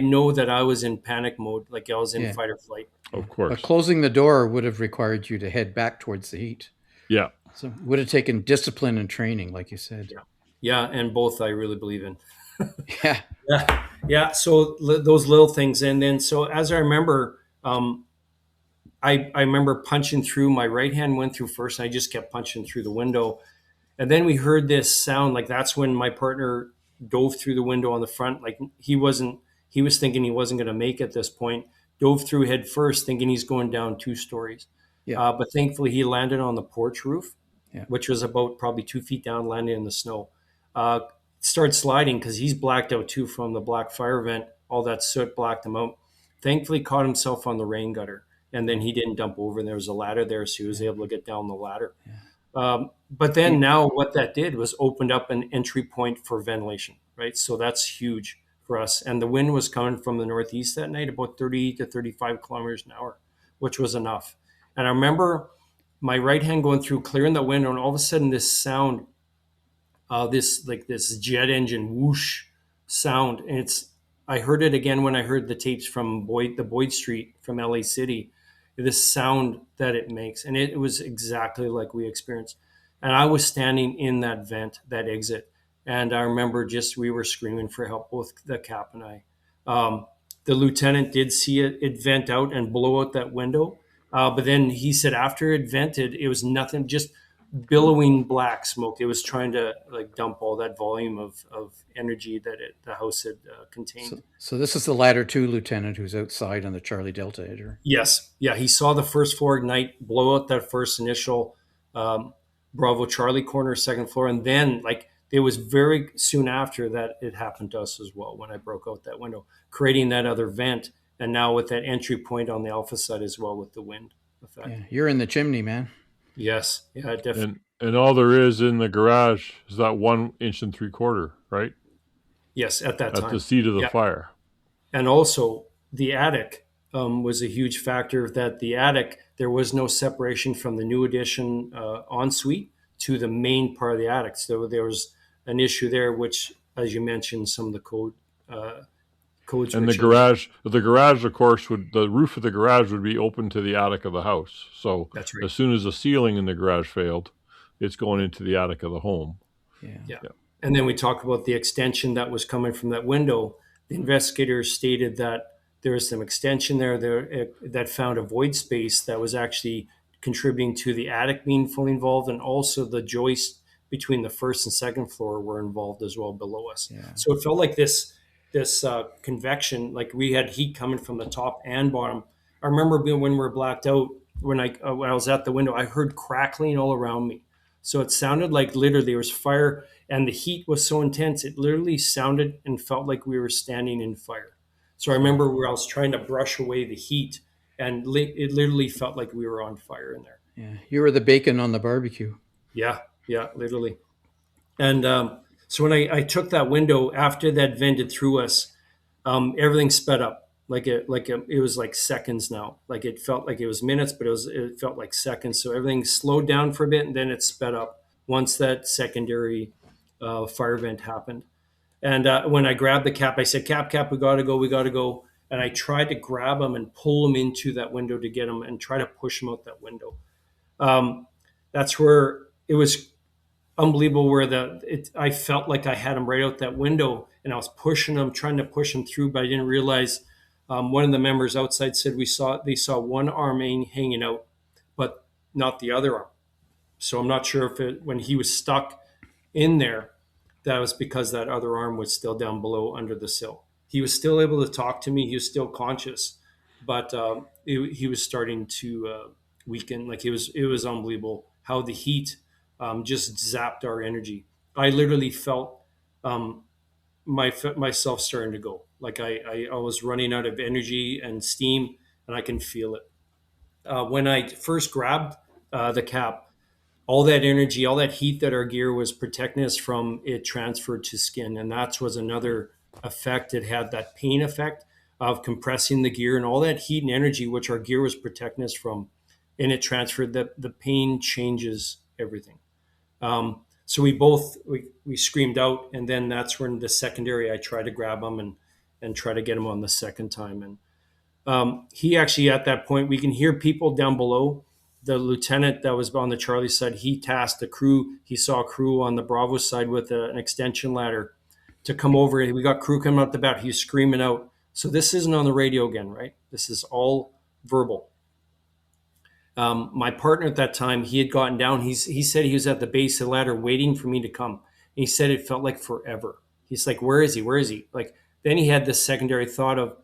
know that I was in panic mode, like I was in fight or flight. Of course, but closing the door would have required you to head back towards the heat. Yeah. So it would have taken discipline and training, like you said. Yeah, and both I really believe in. Yeah. So those little things, and then so as I remember, I remember punching through. My right hand went through first, and I just kept punching through the window, and then we heard this sound. Like that's when my partner dove through the window on the front. Like he was thinking he wasn't going to make it at this point. Dove through head first, thinking he's going down 2 stories. Yeah. But thankfully, he landed on the porch roof, Yeah. which was about probably 2 feet down, landing in the snow. Uh, Started sliding because he's blacked out too from the black fire vent. All that soot blacked him out. Thankfully, caught himself on the rain gutter, and then he didn't dump over. And there was a ladder there, so he was able to get down the ladder. But then now what that did was opened up an entry point for ventilation, right? So that's huge for us. And the wind was coming from the northeast that night, about 30 to 35 kilometers an hour, which was enough. And I remember my right hand going through, clearing the window, and all of a sudden this sound, this jet engine whoosh sound. And I heard it again when I heard the tapes from the Boyd Street from LA City, this sound that it makes. And it was exactly like we experienced. And I was standing in that vent, that exit. And I remember we were screaming for help, both the cap and I. The lieutenant did see it vent out and blow out that window. But then he said after it vented, it was nothing, just billowing black smoke. It was trying to like dump all that volume of energy that the house had contained. So this is the ladder 2 lieutenant who's outside on the Charlie Delta edger. Yes. Yeah. He saw the first floor ignite, blow out that first initial Bravo Charlie corner, second floor. And then it was very soon after that it happened to us as well when I broke out that window, creating that other vent. And now with that entry point on the alpha side as well with the wind effect. Yeah, you're in the chimney, man. Yes. Yeah, definitely. And all there is in the garage is that 1 3/4 inch, right? Yes, at that time. At the seat of the fire. And also the attic was a huge factor. That the attic, there was no separation from the new addition ensuite to the main part of the attic. So there was an issue there, which, as you mentioned, some of the codes. And the garage, of course, the roof of the garage would be open to the attic of the house. So that's right. As soon as the ceiling in the garage failed, it's going into the attic of the home. Yeah. And then we talk about the extension that was coming from that window. The investigators stated that there was some extension there that found a void space that was actually contributing to the attic being fully involved, and also the joist between the first and second floor were involved as well below us. Yeah. So it felt like this convection, like we had heat coming from the top and bottom. I remember when we were blacked out, when I was at the window, I heard crackling all around me. So it sounded like literally there was fire, and the heat was so intense, it literally sounded and felt like we were standing in fire. So I remember where I was trying to brush away the heat, and it literally felt like we were on fire in there. Yeah, you were the bacon on the barbecue. Yeah, literally. And so when I took that window after that vented through us, everything sped up. It was like seconds now. Like it felt like it was minutes, but it felt like seconds. So everything slowed down for a bit, and then it sped up once that secondary fire vent happened. And when I grabbed the cap, I said, "Cap, we gotta go." And I tried to grab him and pull him into that window to get him and try to push him out that window. That's where it was unbelievable, where I felt like I had him right out that window, and I was pushing him, trying to push him through, but I didn't realize one of the members outside said they saw one arm hanging out, but not the other arm. So I'm not sure if when he was stuck in there, that was because that other arm was still down below under the sill. He was still able to talk to me. He was still conscious, but he was starting to weaken. Like it was unbelievable how the heat just zapped our energy. I literally felt myself starting to go. Like I was running out of energy and steam, and I can feel it. When I first grabbed the cap, all that energy, all that heat that our gear was protecting us from, it transferred to skin. And that was another effect. It had that pain effect of compressing the gear, and all that heat and energy, which our gear was protecting us from, and it transferred. The pain changes everything. So we screamed out, and then that's when the secondary, I tried to grab him and try to get him on the second time. And he actually, at that point, we can hear people down below. The lieutenant that was on the Charlie side, he tasked the crew. He saw a crew on the Bravo side with an extension ladder to come over. We got crew coming up the bat. He was screaming out. So this isn't on the radio again, right? This is all verbal. My partner at that time, he had gotten down. He said he was at the base of the ladder waiting for me to come. And he said it felt like forever. He's like, where is he? Where is he? Like, then he had this secondary thought of,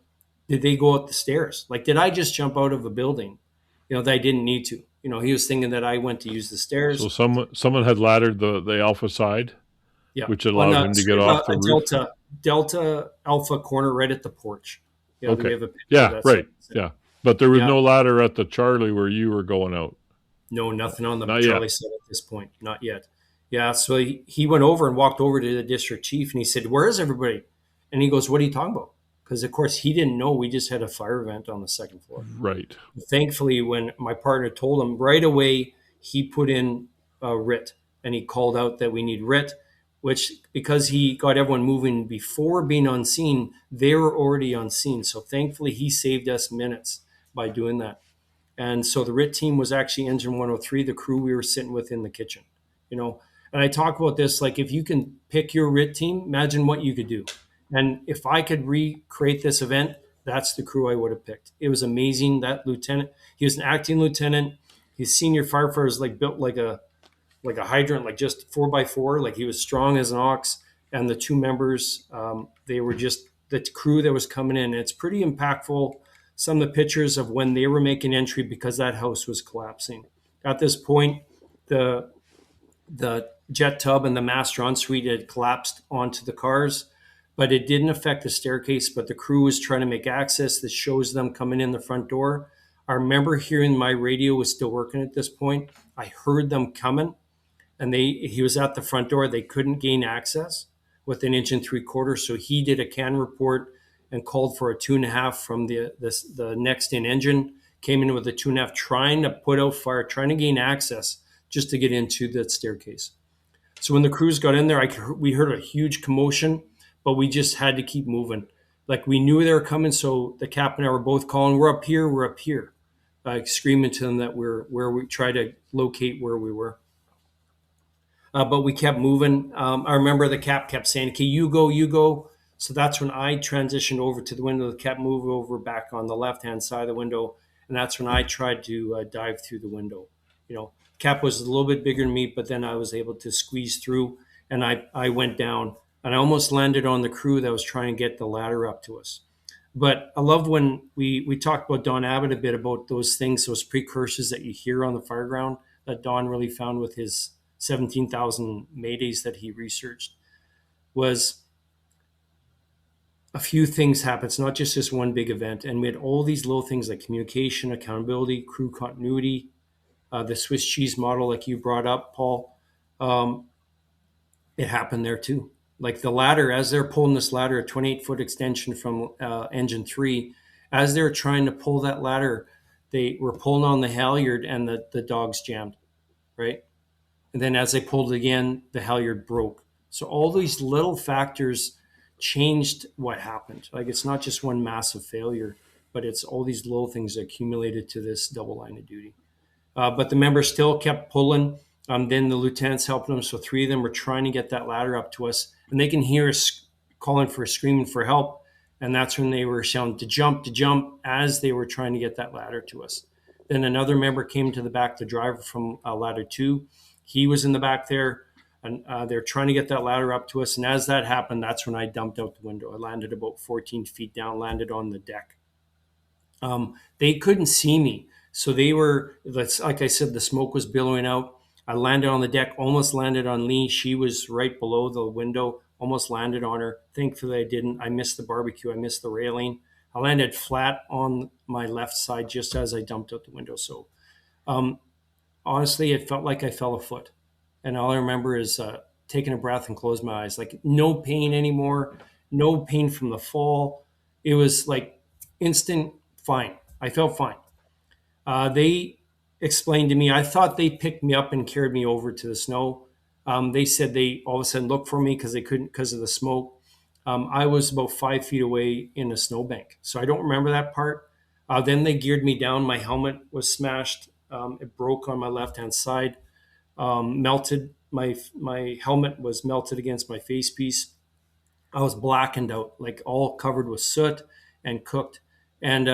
did they go up the stairs? Like, did I just jump out of a building, that I didn't need to? He was thinking that I went to use the So stairs. someone had laddered the Alpha side, Yeah, which on allowed him to get off the a roof. Delta Alpha corner right at the porch. Yeah, we Okay. have a picture of Yeah, that. right. Yeah. But there was Yeah. no ladder at the Charlie where you were going out. No, nothing on the Not Charlie yet. side at this point. Not yet. Yeah, so he went over and walked over to the district chief and he said, "Where is everybody?" And he goes, "What are you talking about?" Because of course he didn't know we just had a fire event on the second floor. Right. Thankfully, when my partner told him right away, he put in a writ and he called out that we need writ, which because he got everyone moving before being on scene, they were already on scene. So thankfully, he saved us minutes by doing that. And so the RIT team was actually Engine 103, the crew we were sitting with in the kitchen, you know. And I talk about this, like if you can pick your RIT team, imagine what you could do. And if I could recreate this event, that's the crew I would have picked. It was amazing. That lieutenant, he was an acting lieutenant. His senior firefighter was like built like a hydrant, like just 4x4. Like he was strong as an ox. And the two members, they were just the crew that was coming in. It's pretty impactful. Some of the pictures of when they were making entry because that house was collapsing. At this point, the jet tub and the master ensuite had collapsed onto the cars, but it didn't affect the staircase. But the crew was trying to make access. This shows them coming in the front door. I remember hearing my radio was still working at this point. I heard them coming, and he was at the front door. They couldn't gain access with an 1.75 inch, so he did a can report and called for a 2.5 from the next in engine. Came in with a 2.5, trying to put out fire, trying to gain access just to get into the staircase. So when the crews got in there, we heard a huge commotion, but we just had to keep moving. Like we knew they were coming, so the captain and I were both calling, "We're up here, we're up here," screaming to them that we're where we try to locate where we were. But we kept moving. I remember the cap kept saying, "Okay, you go, you go." So that's when I transitioned over to the window. The cap moved over back on the left-hand side of the window, and that's when I tried to dive through the window. Cap was a little bit bigger than me, but then I was able to squeeze through, and I went down, and I almost landed on the crew that was trying to get the ladder up to us. But I loved when we talked about Don Abbott a bit about those things, those precursors that you hear on the fireground that Don really found with his 17,000 Maydays that he researched. Was a few things happen. It's not just this one big event. And we had all these little things like communication, accountability, crew continuity, the Swiss cheese model, like you brought up, Paul. It happened there too. Like the ladder, as they're pulling this ladder, a 28-foot extension from engine 3, as they're trying to pull that ladder, they were pulling on the halyard and the dogs jammed, right? And then as they pulled it again, the halyard broke. So all these little factors changed what happened. Like it's not just one massive failure, but it's all these little things that accumulated to this double line of duty. But the members still kept pulling. Then the lieutenants helped them. So 3 of them were trying to get that ladder up to us. And they can hear us calling for screaming for help. And that's when they were shouting to jump, as they were trying to get that ladder to us. Then another member came to the back, the driver from ladder 2. He was in the back there, and they're trying to get that ladder up to us. And as that happened, that's when I dumped out the window. I landed about 14 feet down, landed on the deck. They couldn't see me. So they were, like I said, the smoke was billowing out. I landed on the deck, almost landed on Lee. She was right below the window, almost landed on her. Thankfully, I didn't. I missed the barbecue. I missed the railing. I landed flat on my left side just as I dumped out the window. So honestly, it felt like I fell a foot. And all I remember is taking a breath and closing my eyes. Like no pain anymore, no pain from the fall. It was like instant fine. I felt fine. They explained to me, I thought they picked me up and carried me over to the snow. They said they all of a sudden looked for me because they couldn't because of the smoke. I was about 5 feet away in a snowbank. So I don't remember that part. Then they geared me down. My helmet was smashed. It broke on my left-hand side. Melted. My helmet was melted against my face piece. I was blackened out, like all covered with soot and cooked. And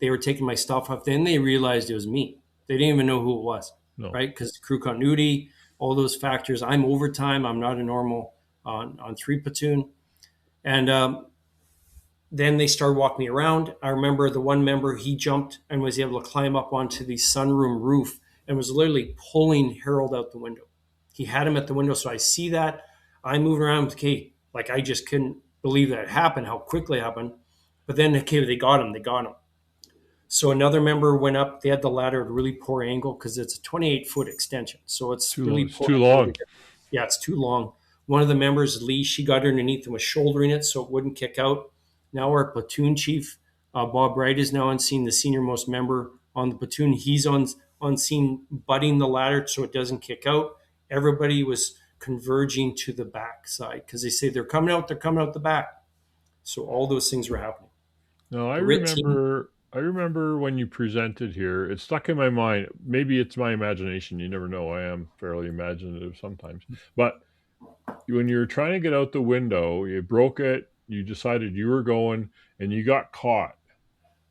they were taking my stuff off. Then they realized it was me. They didn't even know who it was, No. right? Because crew continuity, all those factors. I'm overtime. I'm not a normal on 3 platoon. And then they started walking me around. I remember the one member, he jumped and was able to climb up onto the sunroom roof and was literally pulling Harold out the window. He had him at the window. So I see that. I move around. Okay, like I just couldn't believe that it happened, how quickly it happened. But then, okay, they got him. They got him. So another member went up. They had the ladder at a really poor angle because it's a 28-foot extension. So it's Too really long. It's poor. too long. Yeah, it's too long. One of the members, Lee, she got underneath and was shouldering it so it wouldn't kick out. Now our platoon chief, Bob Wright, is now on scene, the senior most member on the platoon. He's on scene butting the ladder so it doesn't kick out. Everybody was converging to the back side because they say they're coming out the back. So all those things were happening. No, I The RIT team- remember. I remember when you presented here. It stuck in my mind. Maybe it's my imagination. You never know. I am fairly imaginative sometimes. But when you were trying to get out the window, you broke it. You decided you were going, and you got caught.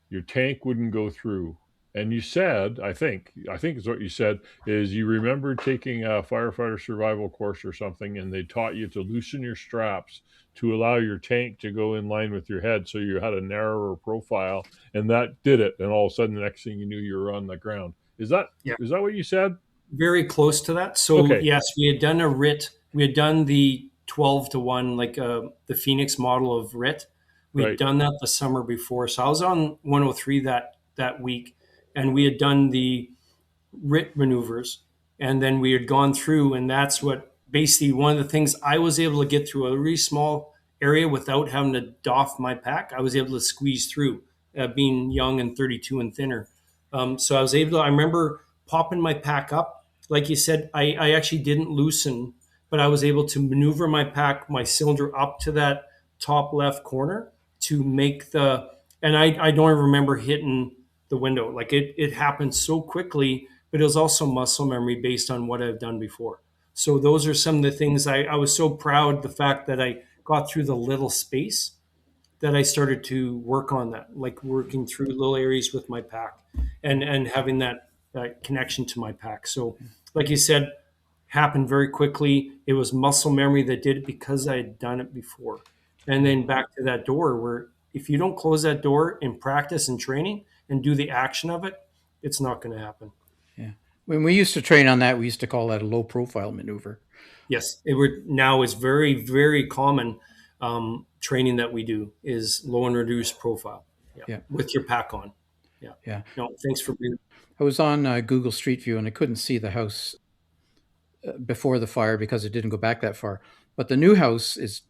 Your tank wouldn't go through. And you said, I think is what you said, is you remember taking a firefighter survival course or something, and they taught you to loosen your straps to allow your tank to go in line with your head, so you had a narrower profile, and that did it. And all of a sudden, the next thing you knew, you were on the ground. Is that what you said? Very close to that. So Okay. yes, we had done a RIT. We had done the 12-to-1, like the Phoenix model of RIT. We had Right. done that the summer before. So I was on 103 that week, and we had done the RIT maneuvers, and then we had gone through, and that's what basically one of the things I was able to get through a really small area without having to doff my pack. I was able to squeeze through, being young and 32 and thinner. So I was able to. I remember popping my pack up, like you said. I actually didn't loosen, but I was able to maneuver my pack, my cylinder up to that top left corner to make the. And I don't even remember hitting the window. Like it happened so quickly, but it was also muscle memory based on what I've done before. So those are some of the things I was so proud the fact that I got through the little space that I started to work on that, like working through little areas with my pack and having that connection to my pack. So like you said, happened very quickly. It was muscle memory that did it because I had done it before. And then back to that door where if you don't close that door in practice and training and do the action of it, it's not going to happen. Yeah. When we used to train on that, we used to call that a low profile maneuver. Yes, now is very, very common training that we do is low and reduced profile. Yeah. With your pack on. Yeah. Yeah. No, thanks for being. I was on Google Street View and I couldn't see the house before the fire because it didn't go back that far. But the new house is,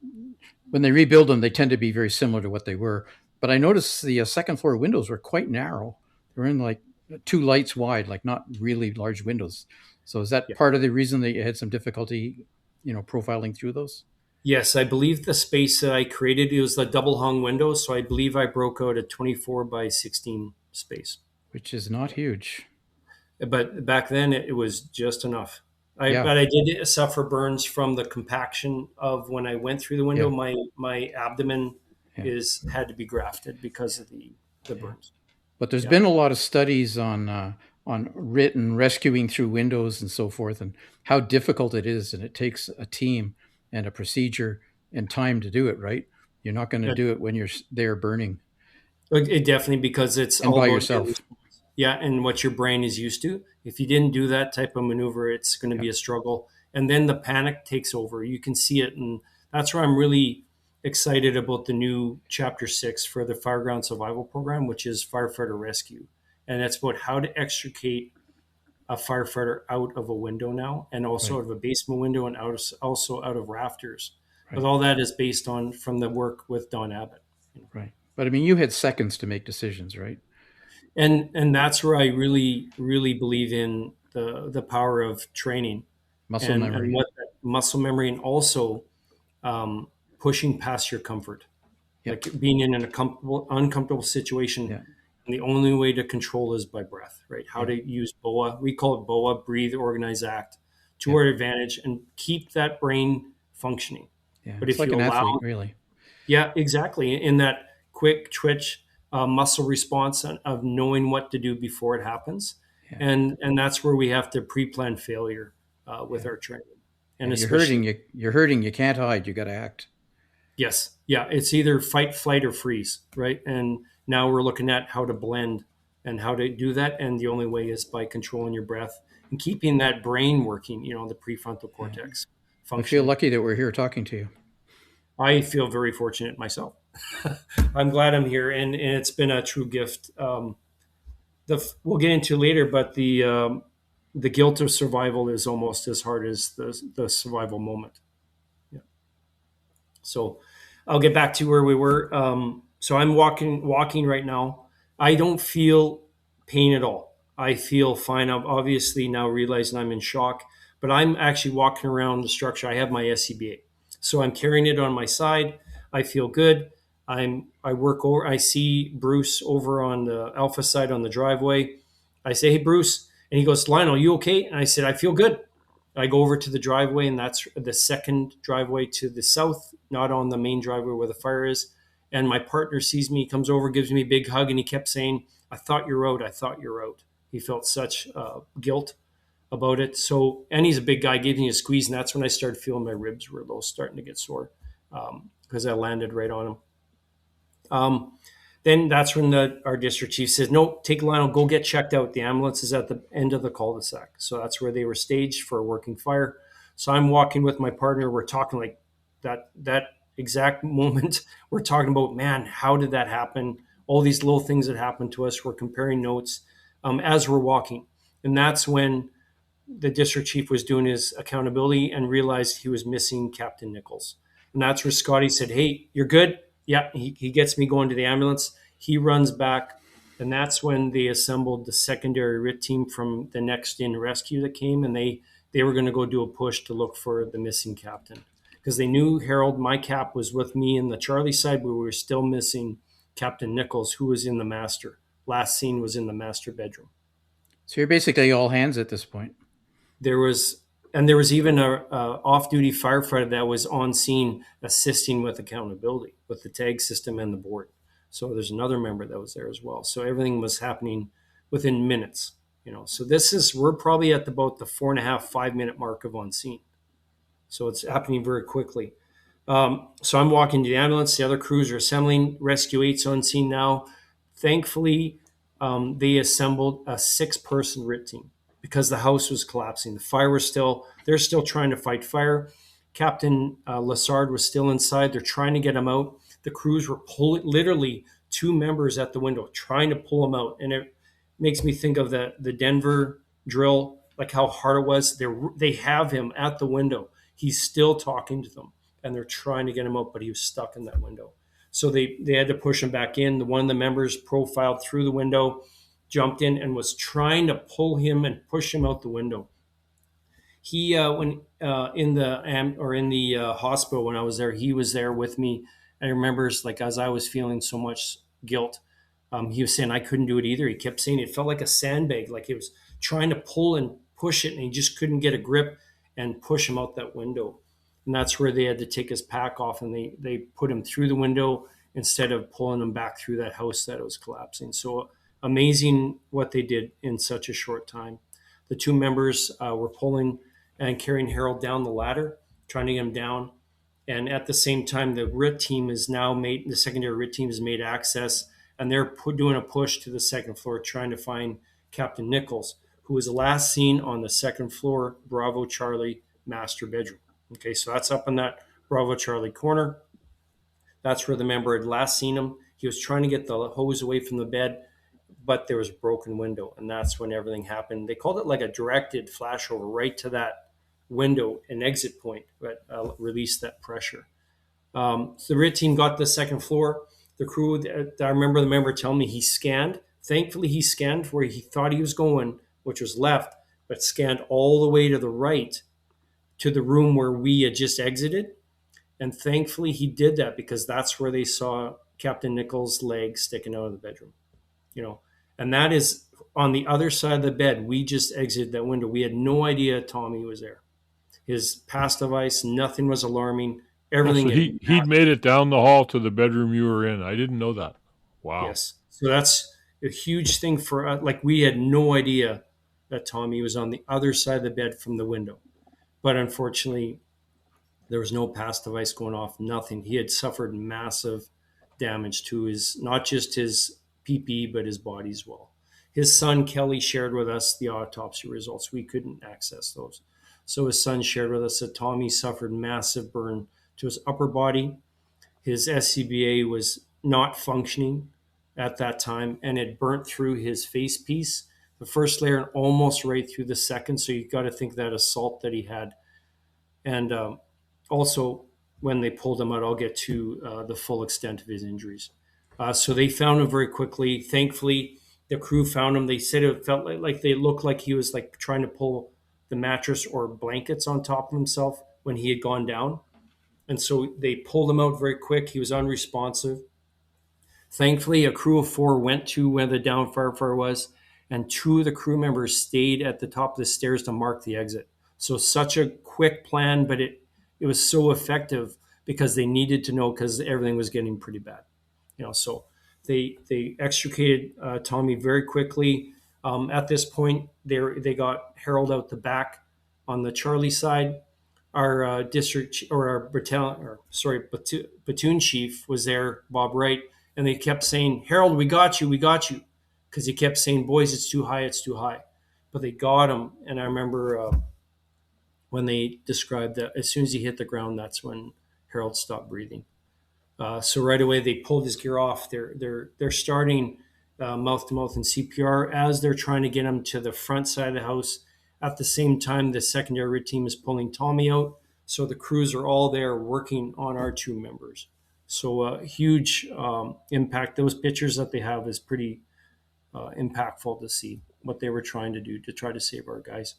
when they rebuild them, they tend to be very similar to what they were. But I noticed the second floor windows were quite narrow. They were in like 2 lights wide, like not really large windows. So is that part of the reason that you had some difficulty, profiling through those? Yes, I believe the space that I created, it was the double hung windows. So I believe I broke out a 24 by 16 space. Which is not huge. But back then it was just enough. Yeah. But I did suffer burns from the compaction of when I went through the window. Yeah. My abdomen had to be grafted because of the burns. But there's been a lot of studies on RIT and rescuing through windows and so forth, and how difficult it is, and it takes a team and a procedure and time to do it. Right? You're not going to do it when you're there burning. It definitely, because it's and all by about yourself. and what your brain is used to. If you didn't do that type of maneuver, it's going to be a struggle. And then the panic takes over. You can see it. And that's where I'm really excited about the new Chapter 6 for the Fireground Survival Program, which is firefighter rescue. And that's about how to extricate a firefighter out of a window now, and also out of a basement window, and also out of rafters. Right. But all that is based on from the work with Don Abbott. Right. But I mean, you had seconds to make decisions, right? And that's where I really, really believe in the power of training, muscle memory, and what muscle memory, and also pushing past your comfort, like being in an uncomfortable situation. Yeah. And the only way to control is by breath, right? How to use BOA. We call it BOA, breathe, organize, act, to our advantage, and keep that brain functioning. Yeah. But it's if like you an allow, athlete, really. Yeah, exactly. In that quick twitch muscle response of knowing what to do before it happens. Yeah. And that's where we have to pre-plan failure with our training. And you're hurting, you can't hide, you got to act. Yes. Yeah. It's either fight, flight, or freeze, right? And now we're looking at how to blend and how to do that. And the only way is by controlling your breath and keeping that brain working, the prefrontal cortex I feel functioning. lucky that we're here talking to you. I feel very fortunate myself. I'm glad I'm here, and it's been a true gift. We'll get into later, but the guilt of survival is almost as hard as the survival moment. Yeah. So I'll get back to where we were. So I'm walking right now. I don't feel pain at all. I feel fine. I'm obviously now realizing I'm in shock, but I'm actually walking around the structure. I have my SCBA, so I'm carrying it on my side. I feel good. I work over. I see Bruce over on the Alpha side on the driveway. I say, "Hey, Bruce," and he goes, "Lionel, you okay?" And I said, "I feel good." I go over to the driveway, and that's the second driveway to the south, not on the main driveway where the fire is. And my partner sees me, comes over, gives me a big hug, and he kept saying, "I thought you're out. I thought you're out." He felt such guilt about it. So, and he's a big guy, gave me a squeeze, and that's when I started feeling my ribs were low, starting to get sore because I landed right on him. Then that's when our district chief says, "No, take Lionel, go get checked out. The ambulance is at the end of the cul-de-sac." So that's where they were staged for a working fire. So I'm walking with my partner. We're talking like that exact moment. We're talking about, man, how did that happen? All these little things that happened to us. We're comparing notes as we're walking. And that's when the district chief was doing his accountability and realized he was missing Captain Nichols. And that's where Scotty said, "Hey, you're good." Yeah, he gets me going to the ambulance. He runs back, and that's when they assembled the secondary RIT team from the next in rescue that came, and they were going to go do a push to look for the missing captain because they knew Harold, my cap, was with me in the Charlie side, but we were still missing Captain Nichols, who was in the master. Last scene was in the master bedroom. So you're basically all hands at this point. There was even a off-duty firefighter that was on scene assisting with accountability with the tag system and the board. So there's another member that was there as well. So everything was happening within minutes. So we're probably at about the 4.5-5 minute mark of on scene. So it's happening very quickly. So I'm walking to the ambulance. The other crews are assembling. Rescue 8's on scene now. Thankfully, they assembled a 6-person RIT team because the house was collapsing. The fire was they're still trying to fight fire. Captain Lassard was still inside. They're trying to get him out. The crews were pulling, literally 2 members at the window, trying to pull him out. And it makes me think of the Denver drill, like how hard it was. They have him at the window. He's still talking to them, and they're trying to get him out, but he was stuck in that window. So they had to push him back in. One of the members profiled through the window, jumped in, and was trying to pull him and push him out the window. He when in the hospital when I was there, he was there with me. I remember, like, as I was feeling so much guilt, he was saying I couldn't do it either. He kept saying it felt like a sandbag, like he was trying to pull and push it, and he just couldn't get a grip and push him out that window. And that's where they had to take his pack off, and they put him through the window instead of pulling him back through that house that was collapsing. So amazing what they did in such a short time. The 2 members were pulling and carrying Harold down the ladder, trying to get him down. And at the same time, the RIT team is now the secondary RIT team has made access, and they're doing a push to the second floor, trying to find Captain Nichols, who was last seen on the second floor, Bravo Charlie master bedroom. Okay, so that's up in that Bravo Charlie corner. That's where the member had last seen him. He was trying to get the hose away from the bed, but there was a broken window, and that's when everything happened. They called it like a directed flashover right to that window, an exit point, that released that pressure. So the RIT team got the second floor. The crew, I remember the member telling me he scanned. Thankfully, he scanned where he thought he was going, which was left, but scanned all the way to the right to the room where we had just exited. And thankfully, he did that because that's where they saw Captain Nichols' leg sticking out of the bedroom. And that is on the other side of the bed. We just exited that window. We had no idea Tommy was there. His past device, nothing was alarming. Everything. So he'd made it down the hall to the bedroom you were in. I didn't know that. Wow. Yes. So that's a huge thing for us. Like, we had no idea that Tommy was on the other side of the bed from the window. But unfortunately, there was no past device going off, nothing. He had suffered massive damage to not just his PP, but his body as well. His son Kelly shared with us the autopsy results. We couldn't access those. So his son shared with us that Tommy suffered massive burn to his upper body. His SCBA was not functioning at that time, and it burnt through his face piece, the first layer, and almost right through the second. So you got to think that assault that he had. And also, when they pulled him out, I'll get to the full extent of his injuries. So they found him very quickly. Thankfully, the crew found him. They said it felt like they looked like he was like trying to pull the mattress or blankets on top of himself when he had gone down. And so they pulled him out very quick. He was unresponsive. Thankfully, a crew of 4 went to where the down firefighter was, and 2 of the crew members stayed at the top of the stairs to mark the exit. So such a quick plan, but it was so effective because they needed to know, because everything was getting pretty bad. So they extricated Tommy very quickly. At this point, they got Harold out the back on the Charlie side. Our platoon chief was there, Bob Wright, and they kept saying, "Harold, we got you," because he kept saying, "Boys, it's too high, it's too high." But they got him, and I remember when they described that as soon as he hit the ground, that's when Harold stopped breathing. So right away they pulled his gear off. They're starting mouth to mouth and CPR as they're trying to get him to the front side of the house. At the same time, the secondary rig team is pulling Tommy out. So the crews are all there working on our 2 members. So a huge impact. Those pictures that they have is pretty impactful to see what they were trying to do to try to save our guys.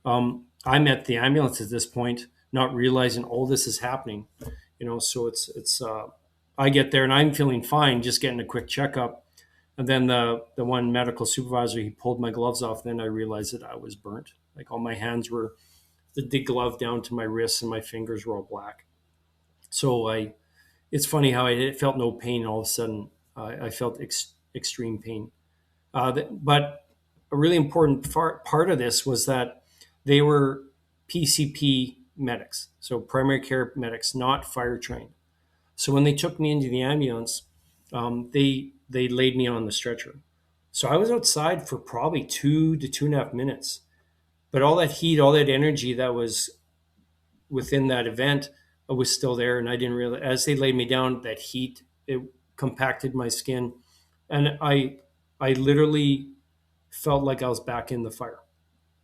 I'm at the ambulance at this point, not realizing all this is happening. So it's I get there and I'm feeling fine, just getting a quick checkup. And then the one medical supervisor, he pulled my gloves off. Then I realized that I was burnt. Like all my hands were the glove down to my wrists, and my fingers were all black. So it's funny how I felt no pain. All of a sudden, I felt extreme pain. But a really important part of this was that they were PCP medics, so primary care medics, not fire trained. So when they took me into the ambulance, they laid me on the stretcher. So I was outside for probably 2 to 2.5 minutes. But all that heat, all that energy that was within that event was still there. And I didn't realize, as they laid me down, that heat, it compacted my skin. And I literally felt like I was back in the fire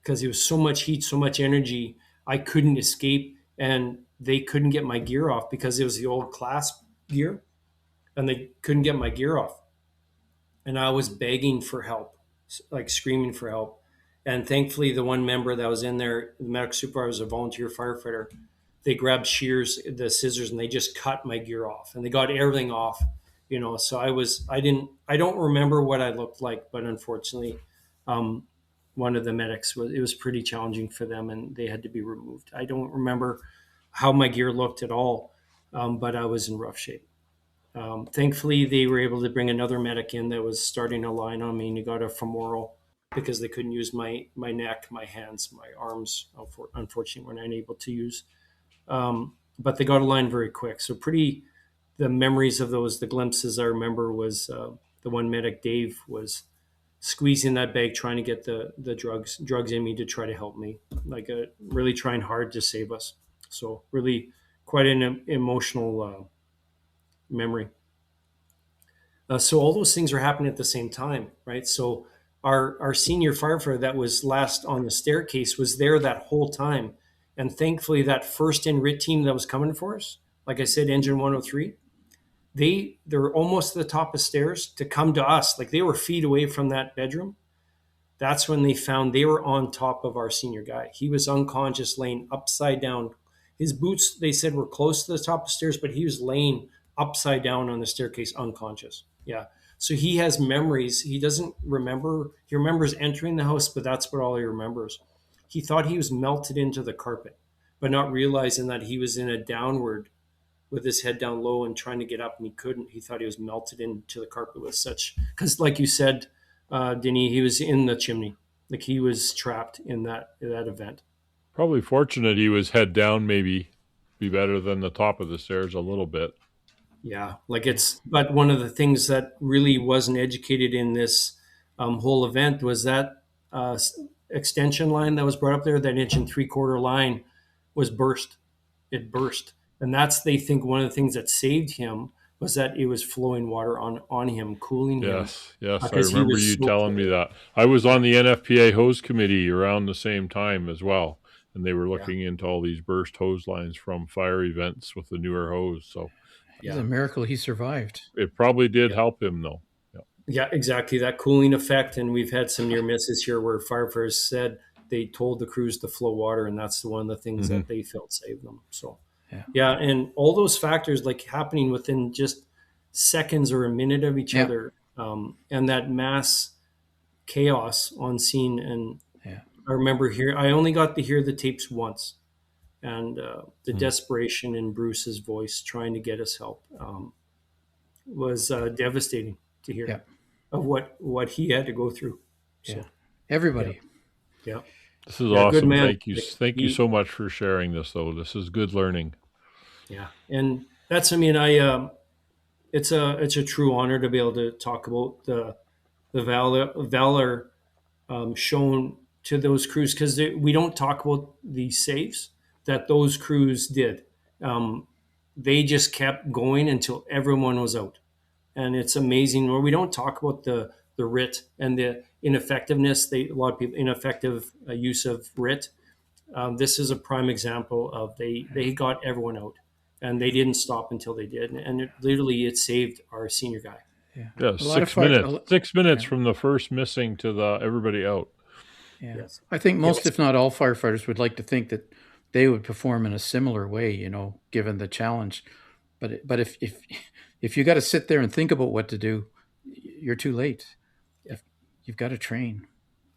because it was so much heat, so much energy. I couldn't escape, and they couldn't get my gear off because it was the old clasp gear, and they couldn't get my gear off. And I was begging for help, like screaming for help. And thankfully, the one member that was in there, the medical supervisor, a volunteer firefighter, they grabbed shears, the scissors, and they just cut my gear off, and they got everything off. So I don't remember what I looked like, but unfortunately, one of the medics it was pretty challenging for them, and they had to be removed. I don't remember how my gear looked at all, but I was in rough shape. Thankfully, they were able to bring another medic in that was starting a line on me, and he got a femoral because they couldn't use my neck, my hands, my arms. Unfortunately, weren't able to use. But they got a line very quick. So the memories of those, the glimpses I remember was the one medic, Dave, was squeezing that bag, trying to get the drugs in me to try to help me, like really trying hard to save us. So really quite an emotional memory. So all those things are happening at the same time, right? So our senior firefighter that was last on the staircase was there that whole time. And thankfully that first in RIT team that was coming for us, like I said, engine 103, they were almost to the top of stairs to come to us. Like they were feet away from that bedroom. That's when they found they were on top of our senior guy. He was unconscious, laying upside down. His boots, they said, were close to the top of the stairs, but he was laying upside down on the staircase, unconscious. Yeah. So he has memories. He doesn't remember. He remembers entering the house, but that's what all he remembers. He thought he was melted into the carpet, but not realizing that he was in a downward with his head down low and trying to get up, and he couldn't. He thought he was melted into the carpet with such, because like you said, Denis, he was in the chimney. Like he was trapped in that event. Probably fortunate he was head down, maybe be better than the top of the stairs a little bit. Yeah, but one of the things that really wasn't educated in this whole event was that extension line that was brought up there, that 1.75-inch line, was burst. It burst, and that's, they think, one of the things that saved him was that it was flowing water on him, cooling him. Yes, I Because he remember was you so telling me cold. that. I was on the NFPA hose committee around the same time as well, and they were looking into all these burst hose lines from fire events with the newer hose. So It's Yeah. a miracle he survived. it probably did Yeah. help him, though. Yeah, exactly. That cooling effect. And we've had some near misses here where firefighters said they told the crews to flow water, and that's one of the things that they felt saved them. So, Yeah. yeah. And all those factors like happening within just seconds or a minute of each Yeah. other, and that mass chaos on scene. And Yeah. I remember I only got to hear the tapes once, and the desperation in Bruce's voice trying to get us help was devastating to hear. Yeah. Of what he had to go through. So, Yeah. Everybody. yeah. This is Yeah, good awesome. man. Thank you. Like, Thank you so much for sharing this, though. This is good learning. Yeah. And that's, I mean, it's a true honor to be able to talk about the valor shown to those crews, because we don't talk about the saves that those crews did. They just kept going until everyone was out. And it's amazing. Where we don't talk about the RIT and the ineffectiveness. A lot of people ineffective use of RIT. This is a prime example of they got everyone out, and they didn't stop until they did. And it saved our senior guy. Yeah. Yeah, A lot of 6 fire- minutes. 6 minutes from the first missing to the everybody out. Yeah. Yes. I think most, if not all, firefighters would like to think that they would perform in a similar way, given the challenge. But if you got to sit there and think about what to do, you're too late. You've got to train.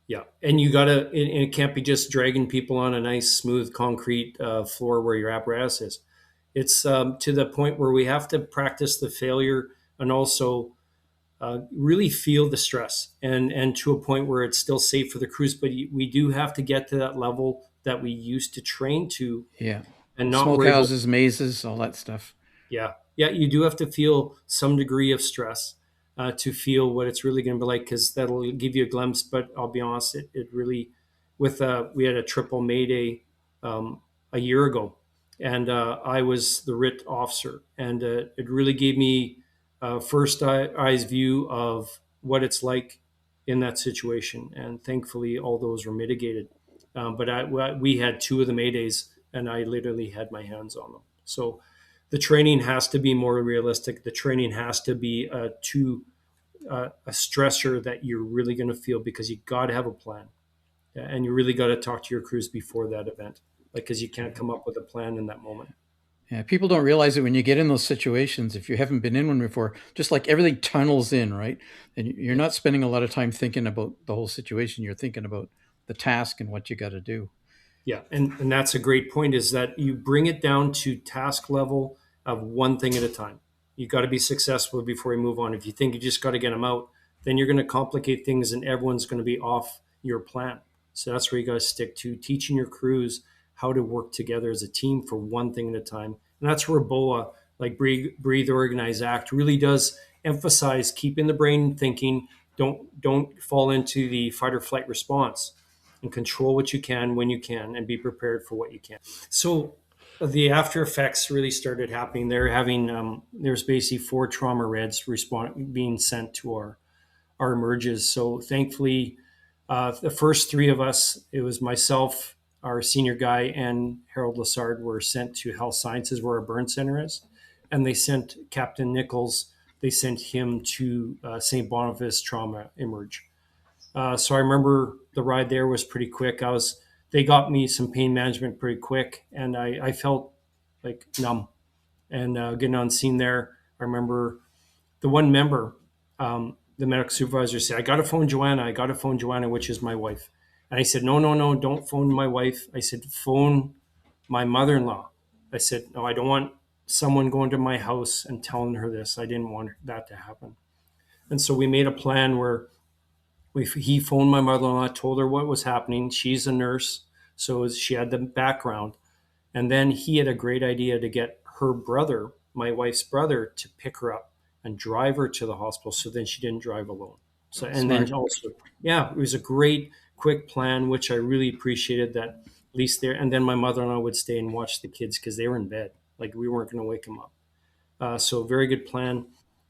Yeah, and you gotta, and it can't be just dragging people on a nice smooth concrete floor where your apparatus is. It's to the point where we have to practice the failure, and also really feel the stress, and to a point where it's still safe for the crews. But we do have to get to that level that we used to train to, Yeah. and not worry about. Smokehouses, mazes, all that stuff. Yeah, you do have to feel some degree of stress to feel what it's really going to be like, because that'll give you a glimpse. But I'll be honest, it really, we had a triple Mayday a year ago, and I was the RIT officer, and it really gave me first eyes view of what it's like in that situation. And thankfully, all those were mitigated. But we had two of the Maydays, and I literally had my hands on them. So the training has to be more realistic. The training has to be a stressor that you're really going to feel, because you got to have a plan, and you really got to talk to your crews before that event, because you can't come up with a plan in that moment. Yeah, people don't realize it when you get in those situations. If you haven't been in one before, just like everything tunnels in, right? And you're not spending a lot of time thinking about the whole situation. You're thinking about the task and what you got to do. Yeah, and that's a great point, is that you bring it down to task level of one thing at a time. You got to be successful before you move on. If you think you just got to get them out, then you're going to complicate things, and everyone's going to be off your plan. So that's where you got to stick to teaching your crews how to work together as a team for one thing at a time. And that's where BOA, like Breathe, Organize, Act, really does emphasize keeping the brain thinking. Don't fall into the fight or flight response, and control what you can when you can, and be prepared for what you can. So the after effects really started happening. There's basically 4 trauma reds being sent to our emerges. So thankfully, the first 3 of us, it was myself, our senior guy, and Harold Lassard, were sent to Health Sciences, where our burn center is. And they sent Captain Nichols, they sent him to St. Boniface Trauma Emerge. So I remember the ride there was pretty quick. They got me some pain management pretty quick, and I felt like numb. And getting on scene there, I remember the one member, the medical supervisor, said, I got to phone Joanna, which is my wife. And I said, no, don't phone my wife. I said, phone my mother-in-law. I said, no, I don't want someone going to my house and telling her this. I didn't want that to happen. And so we made a plan where he phoned my mother-in-law, told her what was happening. She's a nurse, so she had the background. And then he had a great idea to get her brother, my wife's brother, to pick her up and drive her to the hospital, so then she didn't drive alone. So, and Smart. then also, yeah, it was a great, quick plan, which I really appreciated that at least there. And then my mother-in-law would stay and watch the kids because they were in bed. Like we weren't going to wake them up. So very good plan.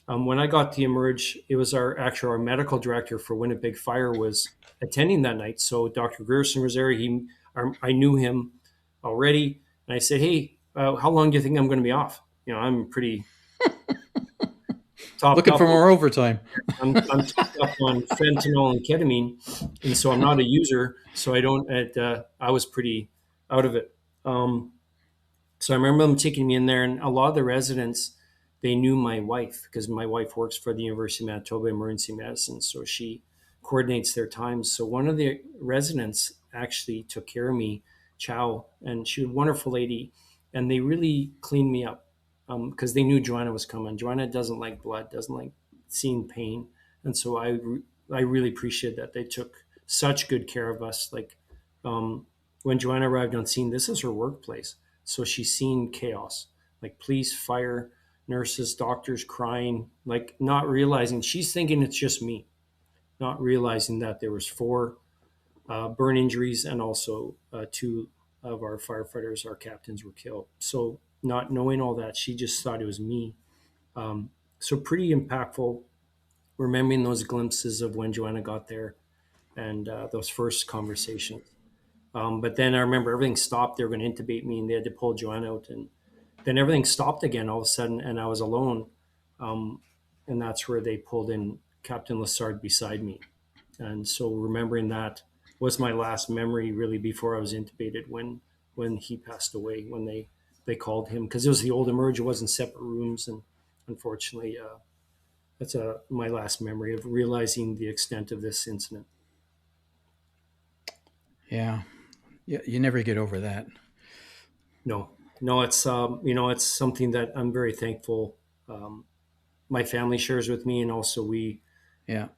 When I got to emerge, it was our medical director for Winnipeg Fire was attending that night. So Dr. Gerson was there. I knew him already, and I said, "Hey, how long do you think I'm going to be off? You know, I'm pretty topped Looking up. for more overtime. I'm topped up on fentanyl and ketamine, and so I'm not a user. So I don't. I was pretty out of it. So I remember them taking me in there, and a lot of the residents, they knew my wife because my wife works for the University of Manitoba Emergency Medicine, so she coordinates their times. So one of the residents actually took care of me, Chow, and she was a wonderful lady, and they really cleaned me up because they knew Joanna was coming. Joanna doesn't like blood, doesn't like seeing pain, and so I really appreciate that they took such good care of us. Like when Joanna arrived on scene, this is her workplace. So she's seen chaos, like police, fire, nurses, doctors crying, like not realizing she's thinking it's just me, not realizing that there was four burn injuries and also two of our firefighters, our captains, were killed. So not knowing all that, she just thought it was me. So pretty impactful. Remembering those glimpses of when Joanna got there and those first conversations. But then I remember everything stopped. They were going to intubate me, and they had to pull Joanna out, and then everything stopped again all of a sudden, and I was alone. And that's where they pulled in Captain Lassard beside me. And so remembering that was my last memory, really, before I was intubated when he passed away. When they called him because it was the old emerge, it wasn't separate rooms, and unfortunately, that's my last memory of realizing the extent of this incident. Yeah. You never get over that. No, no, it's something that I'm very thankful. My family shares with me, and also Yeah.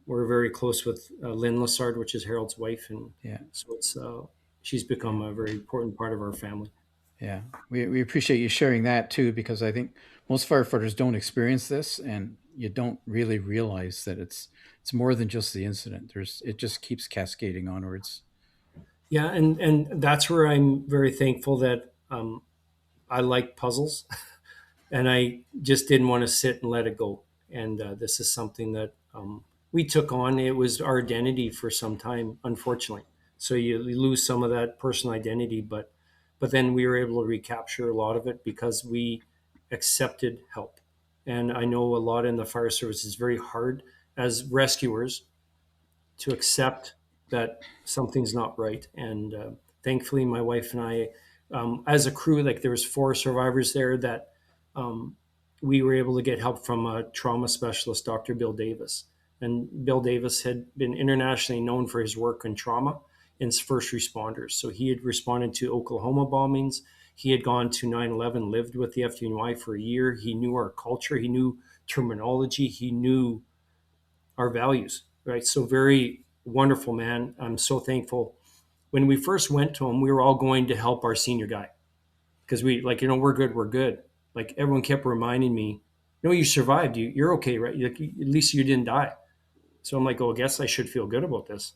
we're very close with Lynn Lassard, which is Harold's wife, and Yeah. so she's become a very important part of our family. Yeah. We appreciate you sharing that too, because I think most firefighters don't experience this, and you don't really realize that it's more than just the incident. It just keeps cascading onwards. Yeah, and that's where I'm very thankful that I like puzzles, and I just didn't want to sit and let it go. And this is something that we took on. It was our identity for some time, unfortunately. So you lose some of that personal identity, but then we were able to recapture a lot of it because we accepted help. And I know a lot in the fire service is very hard as rescuers to accept that something's not right. And thankfully, my wife and I, as a crew, like there was four survivors there that um, we were able to get help from a trauma specialist, Dr. Bill Davis. And Bill Davis had been internationally known for his work in trauma and first responders. So he had responded to Oklahoma bombings. He had gone to 9/11, lived with the FDNY for a year. He knew our culture. He knew terminology. He knew our values, right? So very wonderful man. I'm so thankful. When we first went to him, we were all going to help our senior guy because we like, we're good, we're good. Like everyone kept reminding me, no, you survived. You're okay, right? Like, at least you didn't die. So I'm like, oh, I guess I should feel good about this,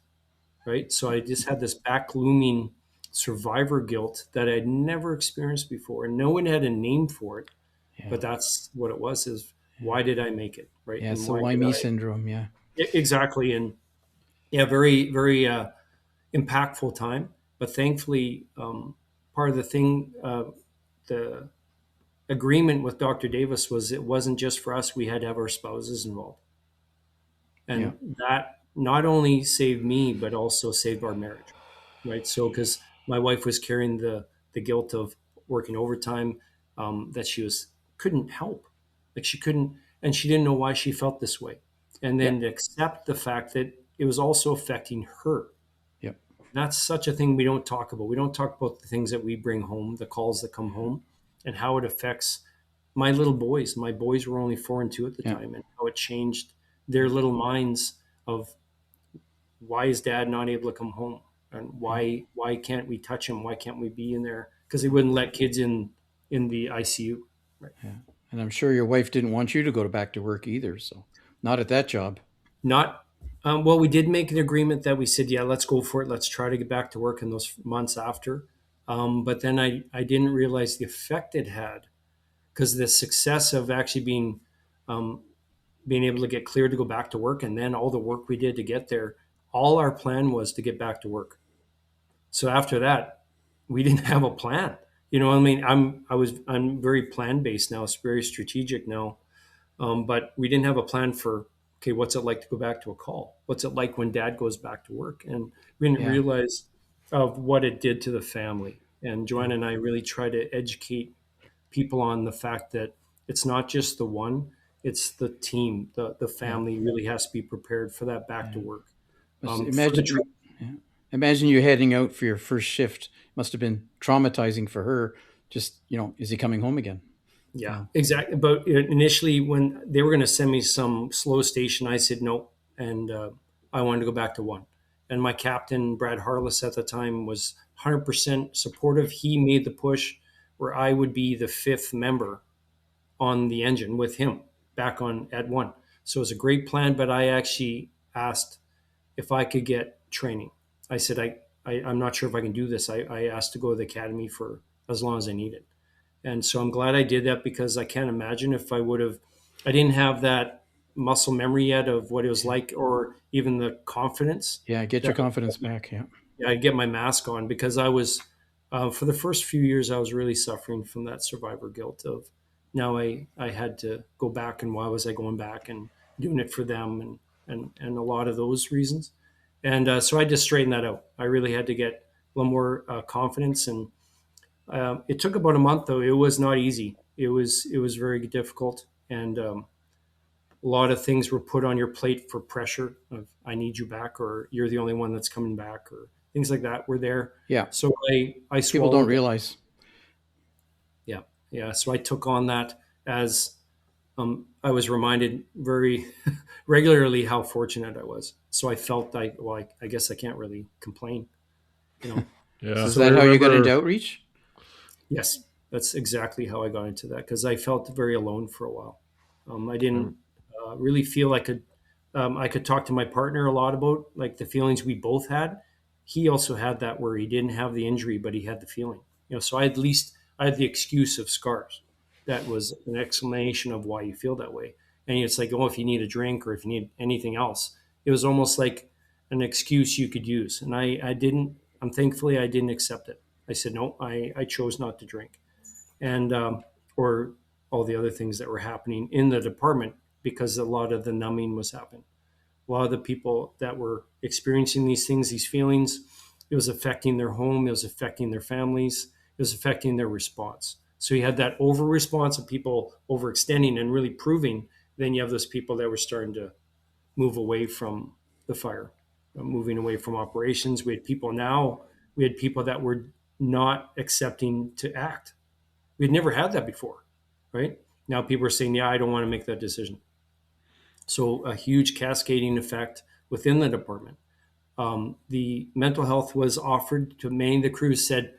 right? So I just had this back looming survivor guilt that I'd never experienced before, and no one had a name for it. Yeah. But that's what it was: is why did I make it, right? Yeah. And It's the why why did me I- syndrome. Yeah. Exactly, and yeah, very very impactful time. But thankfully, part of the thing, the agreement with Dr. Davis was it wasn't just for us; we had to have our spouses involved, and Yeah. that not only saved me but also saved our marriage, right? So because my wife was carrying the guilt of working overtime, that she was couldn't help, like she couldn't, and she didn't know why she felt this way, and then to accept the fact that it was also affecting her. Yep. That's such a thing we don't talk about. We don't talk about the things that we bring home, the calls that come home, and how it affects my little boys. My boys were only 4 and 2 at the Yeah. time, and how it changed their little minds of why is dad not able to come home, and why can't we touch him? Why can't we be in there? Because they wouldn't let kids in the ICU. Right. Yeah. And I'm sure your wife didn't want you to go back to work either. So not at that job. Not well. We did make an agreement that we said, yeah, let's go for it. Let's try to get back to work in those months after. But then I didn't realize the effect it had, because the success of actually um, being able to get cleared to go back to work, and then all the work we did to get there. All our plan was to get back to work. So after that, we didn't have a plan. You know, I mean, I'm very plan based now. It's very strategic now. But we didn't have a plan for, okay, what's it like to go back to a call? What's it like when dad goes back to work? And we didn't Yeah. realize of what it did to the family. And Joanna and I really try to educate people on the fact that it's not just the one, it's the team, the Yeah. family really has to be prepared for that back to Yeah. work. For the Imagine, yeah. Imagine you heading out for your first shift. Must have been traumatizing for her. Just, is he coming home again? Yeah, Yeah. exactly. But initially, when they were going to send me some slow station, I said no, and I wanted to go back to one. And my captain, Brad Harless, at the time was 100% supportive. He made the push where I would be the fifth member on the engine with him back on at one. So it was a great plan. But I actually asked if I could get training. I said I'm not sure if I can do this. I asked to go to the academy for as long as I needed. And so I'm glad I did that, because I can't imagine if I didn't have that muscle memory yet of what it was like, or even the confidence Yeah. Get your that confidence back. Yeah. I'd get my mask on, because for the first few years, I was really suffering from that survivor guilt of now I had to go back, and why was I going back and doing it for them, and a lot of those reasons. And so I just straightened that out. I really had to get a little more confidence, and it took about a month, though. It was not easy. It was very difficult, and a lot of things were put on your plate for pressure of I need you back, or you're the only one that's coming back, or things like that were there. Yeah. So I People don't swallowed it. realize. Yeah, yeah. So I took on that as I was reminded very regularly how fortunate I was. So I felt I guess I can't really complain, you know. Yeah. So is So I that how you got remember. into outreach? Yes, that's exactly how I got into that, because I felt very alone for a while. I didn't really feel I could talk to my partner a lot about like the feelings we both had. He also had that where he didn't have the injury, but he had the feeling. So I had the excuse of scars. That was an explanation of why you feel that way. And it's like, oh, if you need a drink or if you need anything else, it was almost like an excuse you could use. And I didn't. Thankfully I didn't accept it. I said no. I chose not to drink, and or all the other things that were happening in the department, because a lot of the numbing was happening. A lot of the people that were experiencing these things, these feelings, it was affecting their home, it was affecting their families, it was affecting their response. So you had that over response of people overextending and really proving. Then you have those people that were starting to move away from the fire, moving away from operations. We had people that were not accepting to act. We'd never had that before, right? Now people are saying, yeah, I don't want to make that decision. So a huge cascading effect within the department. The mental health was offered to many of the crews, said,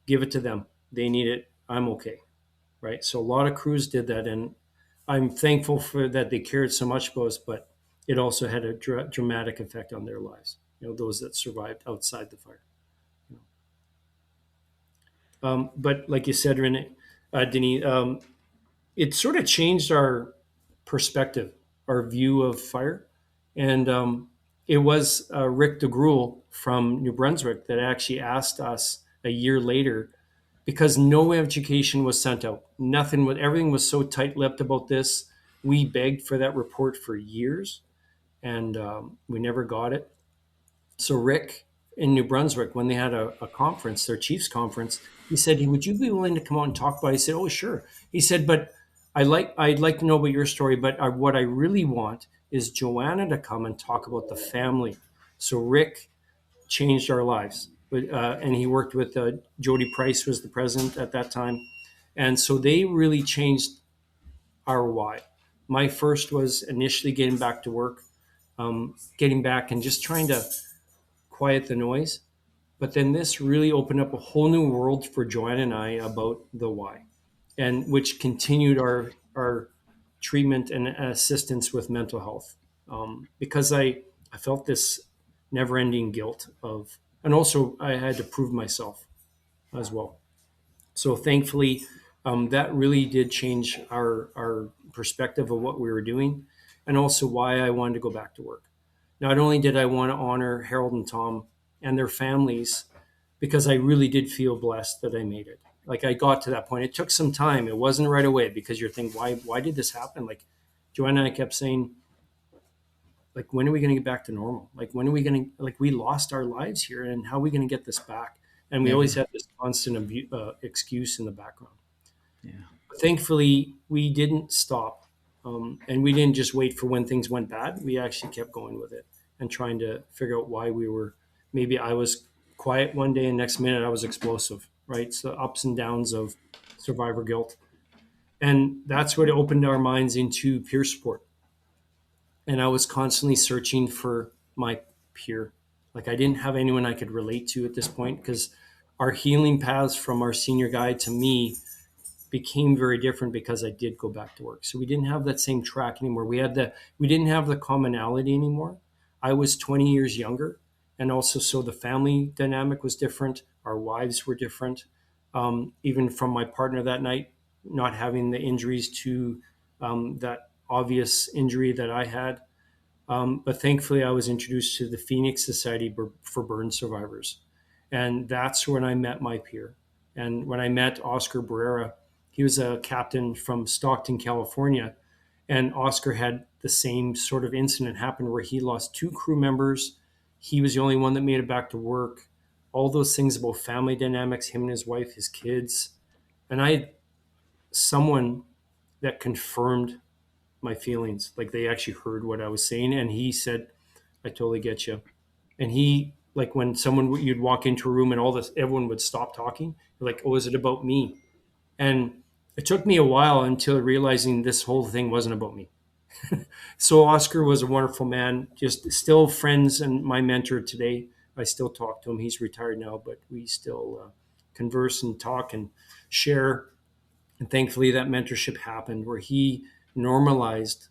give it to them. They need it. I'm okay. Right. So a lot of crews did that. And I'm thankful for that they cared so much about us, but it also had a dramatic effect on their lives, those that survived outside the fire. But like you said, Renee, Denny, it sort of changed our perspective, our view of fire. And it was Rick DeGrule from New Brunswick that actually asked us a year later, because no education was sent out. Everything was so tight-lipped about this. We begged for that report for years, and we never got it. So Rick in New Brunswick, when they had a conference, their chiefs conference, he said, "Hey, would you be willing to come out and talk about it?" I said, "Oh, sure." He said, "But I'd like to know about your story, but what I really want is Joanna to come and talk about the family." So Rick changed our lives, and he worked with Jody Price was the president at that time, and so they really changed our why. My first was initially getting back to work, getting back and just trying to quiet the noise. But then this really opened up a whole new world for Joanne and I about the why, and which continued our treatment and assistance with mental health. because I felt this never-ending guilt of, and also I had to prove myself as well. So thankfully, that really did change our perspective of what we were doing, and also why I wanted to go back to work. Not only did I want to honor Harold and Tom and their families, because I really did feel blessed that I made it. Like I got to that point. It took some time. It wasn't right away, because you're thinking, why did this happen? Like Joanna and I kept saying, like, when are we going to get back to normal? Like, when are we going to, like, we lost our lives here, and how are we going to get this back? And we always had this constant excuse in the background. Yeah. But thankfully, we didn't stop. And we didn't just wait for when things went bad. We actually kept going with it and trying to figure out why we were, maybe I was quiet one day and next minute I was explosive, right? So ups and downs of survivor guilt. And that's what opened our minds into peer support. And I was constantly searching for my peer. Like I didn't have anyone I could relate to at this point, because our healing paths from our senior guy to me became very different because I did go back to work. So we didn't have that same track anymore. We didn't have the commonality anymore. I was 20 years younger, and also so the family dynamic was different. Our wives were different. Even from my partner that night, not having the injuries to that obvious injury that I had. But thankfully, I was introduced to the Phoenix Society for Burn Survivors. And that's when I met my peer. And when I met Oscar Barrera, he was a captain from Stockton, California. And Oscar had the same sort of incident happen where he lost 2 crew members. He was the only one that made it back to work. All those things about family dynamics, him and his wife, his kids. And I had someone that confirmed my feelings. Like they actually heard what I was saying. And he said, I totally get you. And he, like when you'd walk into a room and everyone would stop talking. You're like, oh, is it about me? And it took me a while until realizing this whole thing wasn't about me. So Oscar was a wonderful man, just still friends and my mentor today. I still talk to him. He's retired now, but we still converse and talk and share. And thankfully that mentorship happened where he normalized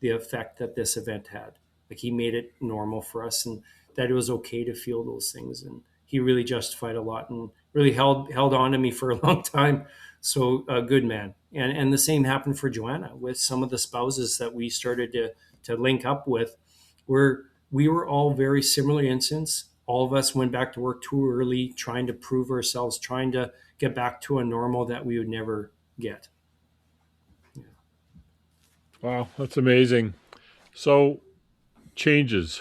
the effect that this event had. Like he made it normal for us, and that it was okay to feel those things. And he really justified a lot and really held on to me for a long time. So a good man. And the same happened for Joanna with some of the spouses that we started to link up with, where we were all very similar incidents. All of us went back to work too early, trying to prove ourselves, trying to get back to a normal that we would never get. Wow, that's amazing. So, changes.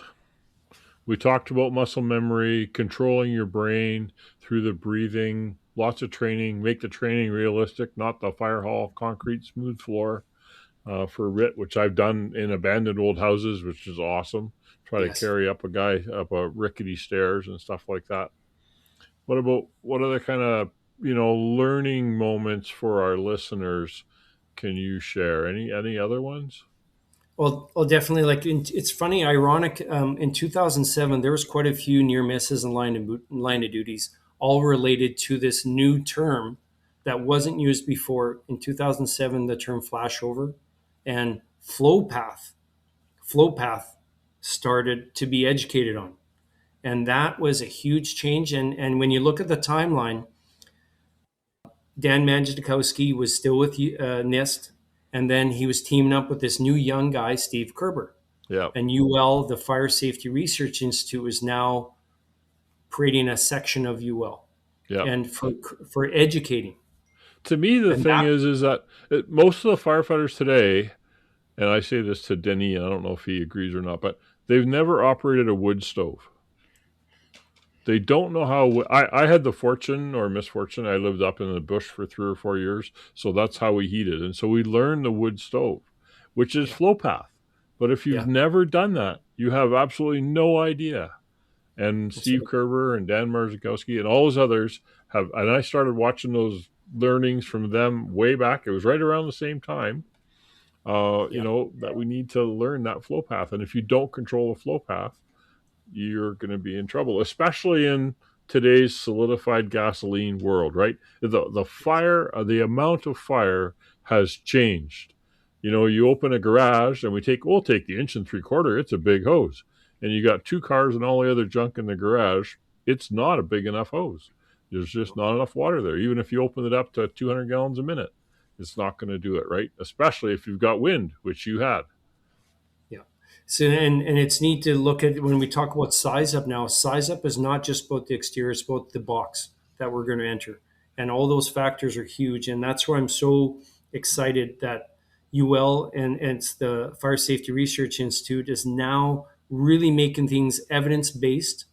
We talked about muscle memory, controlling your brain through the breathing, lots of training, make the training realistic, not the fire hall concrete smooth floor for RIT, which I've done in abandoned old houses, which is awesome. Try to carry up a guy up a rickety stairs and stuff like that. What other kind of, learning moments for our listeners can you share? Any other ones? Well, definitely. Like it's funny, ironic. In 2007, there was quite a few near misses and line of duties, all related to this new term that wasn't used before. In 2007, the term flashover and flow path started to be educated on, and that was a huge change. And when you look at the timeline, Dan Manjikowski was still with NIST, and then he was teaming up with this new young guy, Steve Kerber. Yeah. And UL, the Fire Safety Research Institute, is now creating a section of UL. Yeah. And for educating. To me, the thing is that most of the firefighters today, and I say this to Denny, and I don't know if he agrees or not, but they've never operated a wood stove. They don't know how. I had the fortune or misfortune. I lived up in the bush for 3 or 4 years, so that's how we heated. And so we learned the wood stove, which is flow path. But if you've never done that, you have absolutely no idea. And Steve Kerber and Dan Marzikowski and all those others have. And I started watching those learnings from them way back. It was right around the same time. That we need to learn that flow path. And if you don't control the flow path, you're going to be in trouble, especially in today's solidified gasoline world, right? The fire, the amount of fire has changed. You open a garage and we'll take the 1 3/4. It's a big hose. And you got 2 cars and all the other junk in the garage. It's not a big enough hose. There's just not enough water there. Even if you open it up to 200 gallons a minute, it's not going to do it, right? Especially if you've got wind, which you had. Yeah. So and it's neat to look at when we talk about size up now. Size up is not just about the exterior; it's about the box that we're going to enter, and all those factors are huge. And that's why I'm so excited that UL and it's the Fire Safety Research Institute is now really making things evidence based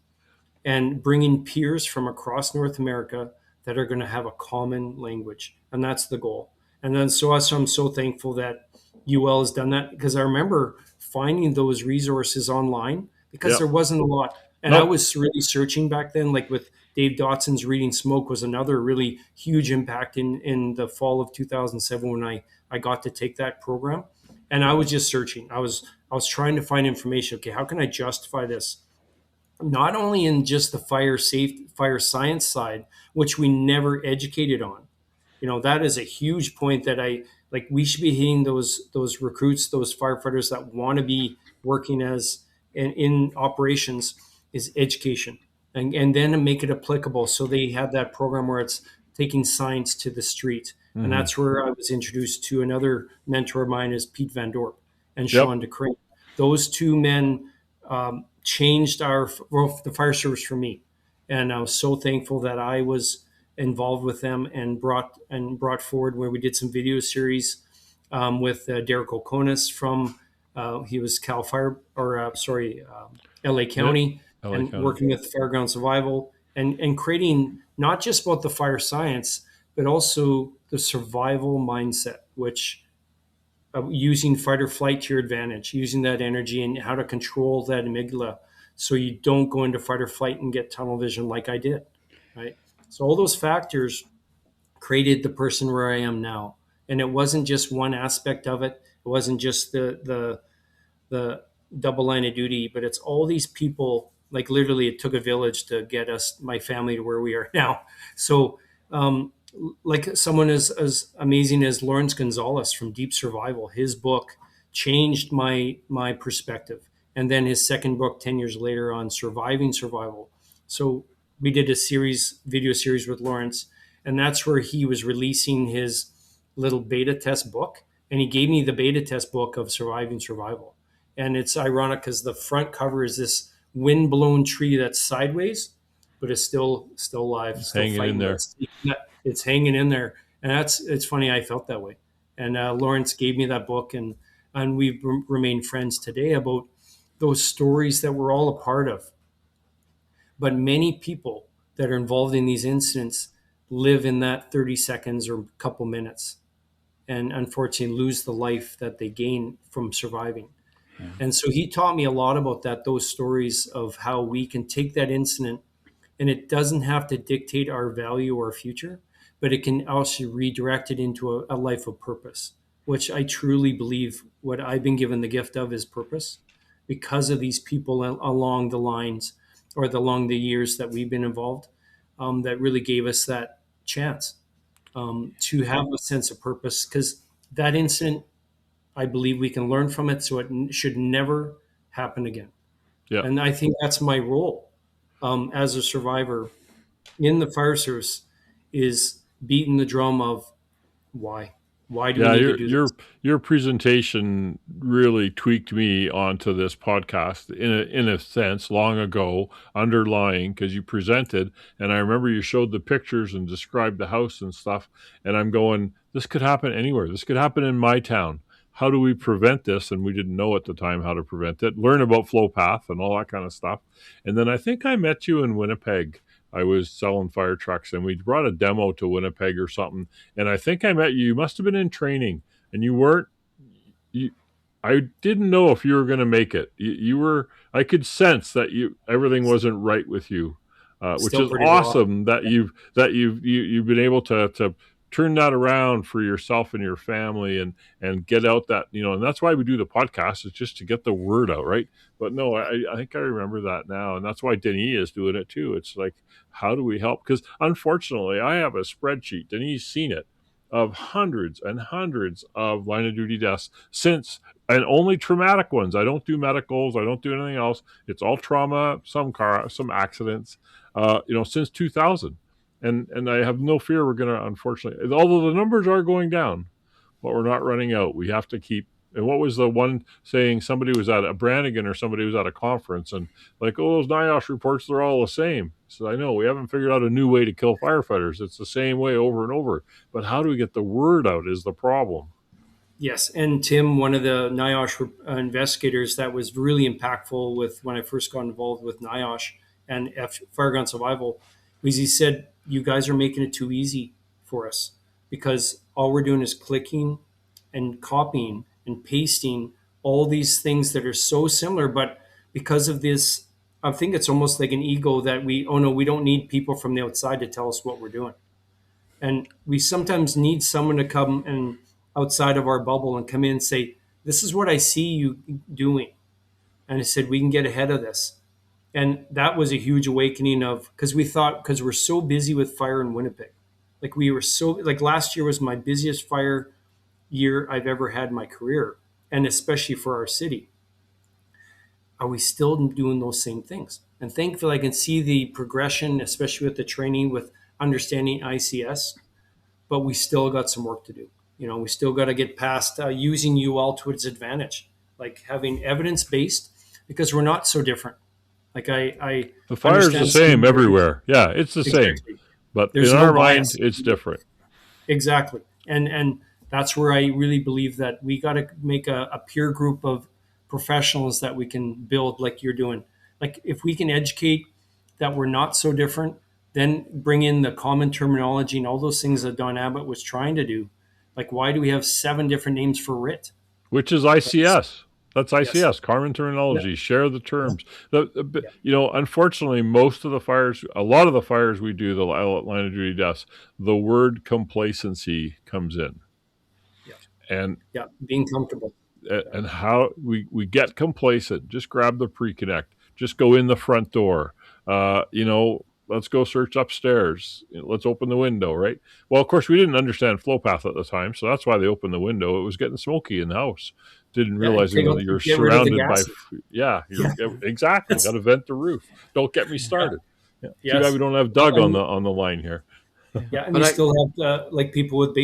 and bringing peers from across North America that are going to have a common language. And that's the goal. And then so I'm so thankful that UL has done that, because I remember finding those resources online because Yep. there wasn't a lot. And I Nope. was really searching back then, like with Dave Dotson's Reading Smoke was another really huge impact in the fall of 2007 when I got to take that program. And I was just searching. I was trying to find information. Okay, how can I justify this? Not only in just the fire science side, which we never educated on. That is a huge point that I like. We should be hitting those recruits, those firefighters that want to be working as in operations, is education, and then make it applicable. So they have that program where it's taking science to the street. And Mm-hmm. that's where I was introduced to another mentor of mine, is Pete Van Dorp and Yep. Sean DeCrane. Those two men changed the fire service for me, and I was so thankful that I was involved with them and brought forward where we did some video series with Derek O'Conis from he was Cal Fire or LA County, Yep. LA and County. working with Fairground Survival and creating not just about the fire science but also the survival mindset, which using fight or flight to your advantage, using that energy and how to control that amygdala so you don't go into fight or flight and get tunnel vision like I did, right? So all those factors created the person where I am now. And it wasn't just one aspect of it. It wasn't just the double line of duty, but it's all these people. Like literally, it took a village to get us, my family, to where we are now. So, like someone as amazing as Lawrence Gonzalez from Deep Survival, his book changed my perspective. And then his second book, 10 years later, on surviving survival. So we did a video series with Lawrence, and that's where he was releasing his little beta test book, and he gave me the beta test book of surviving survival. And it's ironic because the front cover is this wind-blown tree that's sideways, but it's still alive, It's still hanging fighting. in there. It's hanging in there, and it's funny. I felt that way, and Lawrence gave me that book, and we've remained friends today about those stories that we're all a part of. But many people that are involved in these incidents live in that 30 seconds or couple minutes, and unfortunately lose the life that they gain from surviving. Yeah. And so he taught me a lot about that, those stories of how we can take that incident, and it doesn't have to dictate our value or future, but it can also redirect it into a life of purpose, which I truly believe what I've been given the gift of is purpose, because of these people along the lines or along the years that we've been involved, that really gave us that chance to have a sense of purpose. Because that incident, I believe we can learn from it, so it should never happen again. Yeah. And I think that's my role as a survivor in the fire service, is beating the drum of why. Why do we need to do this? Your presentation really tweaked me onto this podcast in a sense long ago, underlying, because you presented, and I remember you showed the pictures and described the house and stuff, and I'm going, this could happen anywhere. This could happen in my town. How do we prevent this? And we didn't know at the time how to prevent it. Learn about flow path and all that kind of stuff. And then I think I met you in Winnipeg. I was selling fire trucks, and we brought a demo to Winnipeg or something. And I think I met you. You must have been in training, and you weren't. I didn't know if you were going to make it. You were. I could sense that everything wasn't right with you, which Still is pretty raw. awesome that you've been able to turn that around for yourself and your family and get out that, and that's why we do the podcast, is just to get the word out, right? But no, I think I remember that now, and that's why Denis is doing it too. It's like, how do we help? Because unfortunately, I have a spreadsheet. Denis seen it of hundreds and hundreds of line of duty deaths since, and only traumatic ones. I don't do medicals. I don't do anything else. It's all trauma, some accidents, since 2000. And I have no fear we're going to, unfortunately, although the numbers are going down, but we're not running out. We have to keep. And what was the one saying? Somebody was at a Brannigan or somebody was at a conference and like, oh, those NIOSH reports, they're all the same. So I know we haven't figured out a new way to kill firefighters. It's the same way over and over. But how do we get the word out is the problem. Yes, and Tim, one of the NIOSH investigators that was really impactful with when I first got involved with NIOSH and Fireground Survival, was he said, you guys are making it too easy for us because all we're doing is clicking and copying and pasting all these things that are so similar, but because of this, I think it's almost like an ego that we don't need people from the outside to tell us what we're doing. And we sometimes need someone to come and outside of our bubble and come in and say, this is what I see you doing. And I said, we can get ahead of this. And that was a huge awakening because we're so busy with fire in Winnipeg. Like last year was my busiest fire year I've ever had in my career, and especially for our city. Are we still doing those same things? And thankfully, I can see the progression, especially with the training, with understanding ICS, but we still got some work to do. We still got to get past using UL to its advantage, like having evidence-based, because we're not so different. Like the fire's the same everywhere. Yeah, it's the same. But in our mind, it's different. Exactly. And that's where I really believe that we got to make a peer group of professionals that we can build like you're doing. Like if we can educate that we're not so different, then bring in the common terminology and all those things that Don Abbott was trying to do. Like, why do we have 7 different names for RIT? Which is ICS. That's ICS, yes. Common terminology, Yeah. share the terms. Unfortunately, a lot of the fires we do, the line of duty deaths, the word complacency comes in. Yeah. And being comfortable. And how we get complacent. Just grab the pre-connect. Just go in the front door. Let's go search upstairs. Let's open the window, right? Well, of course, we didn't understand flow path at the time, so that's why they opened the window. It was getting smoky in the house. Didn't realize you're surrounded by. Exactly. Got to vent the roof. Don't get me started. Yeah. Too bad we don't have Doug on the line here. Yeah, and we still have like people with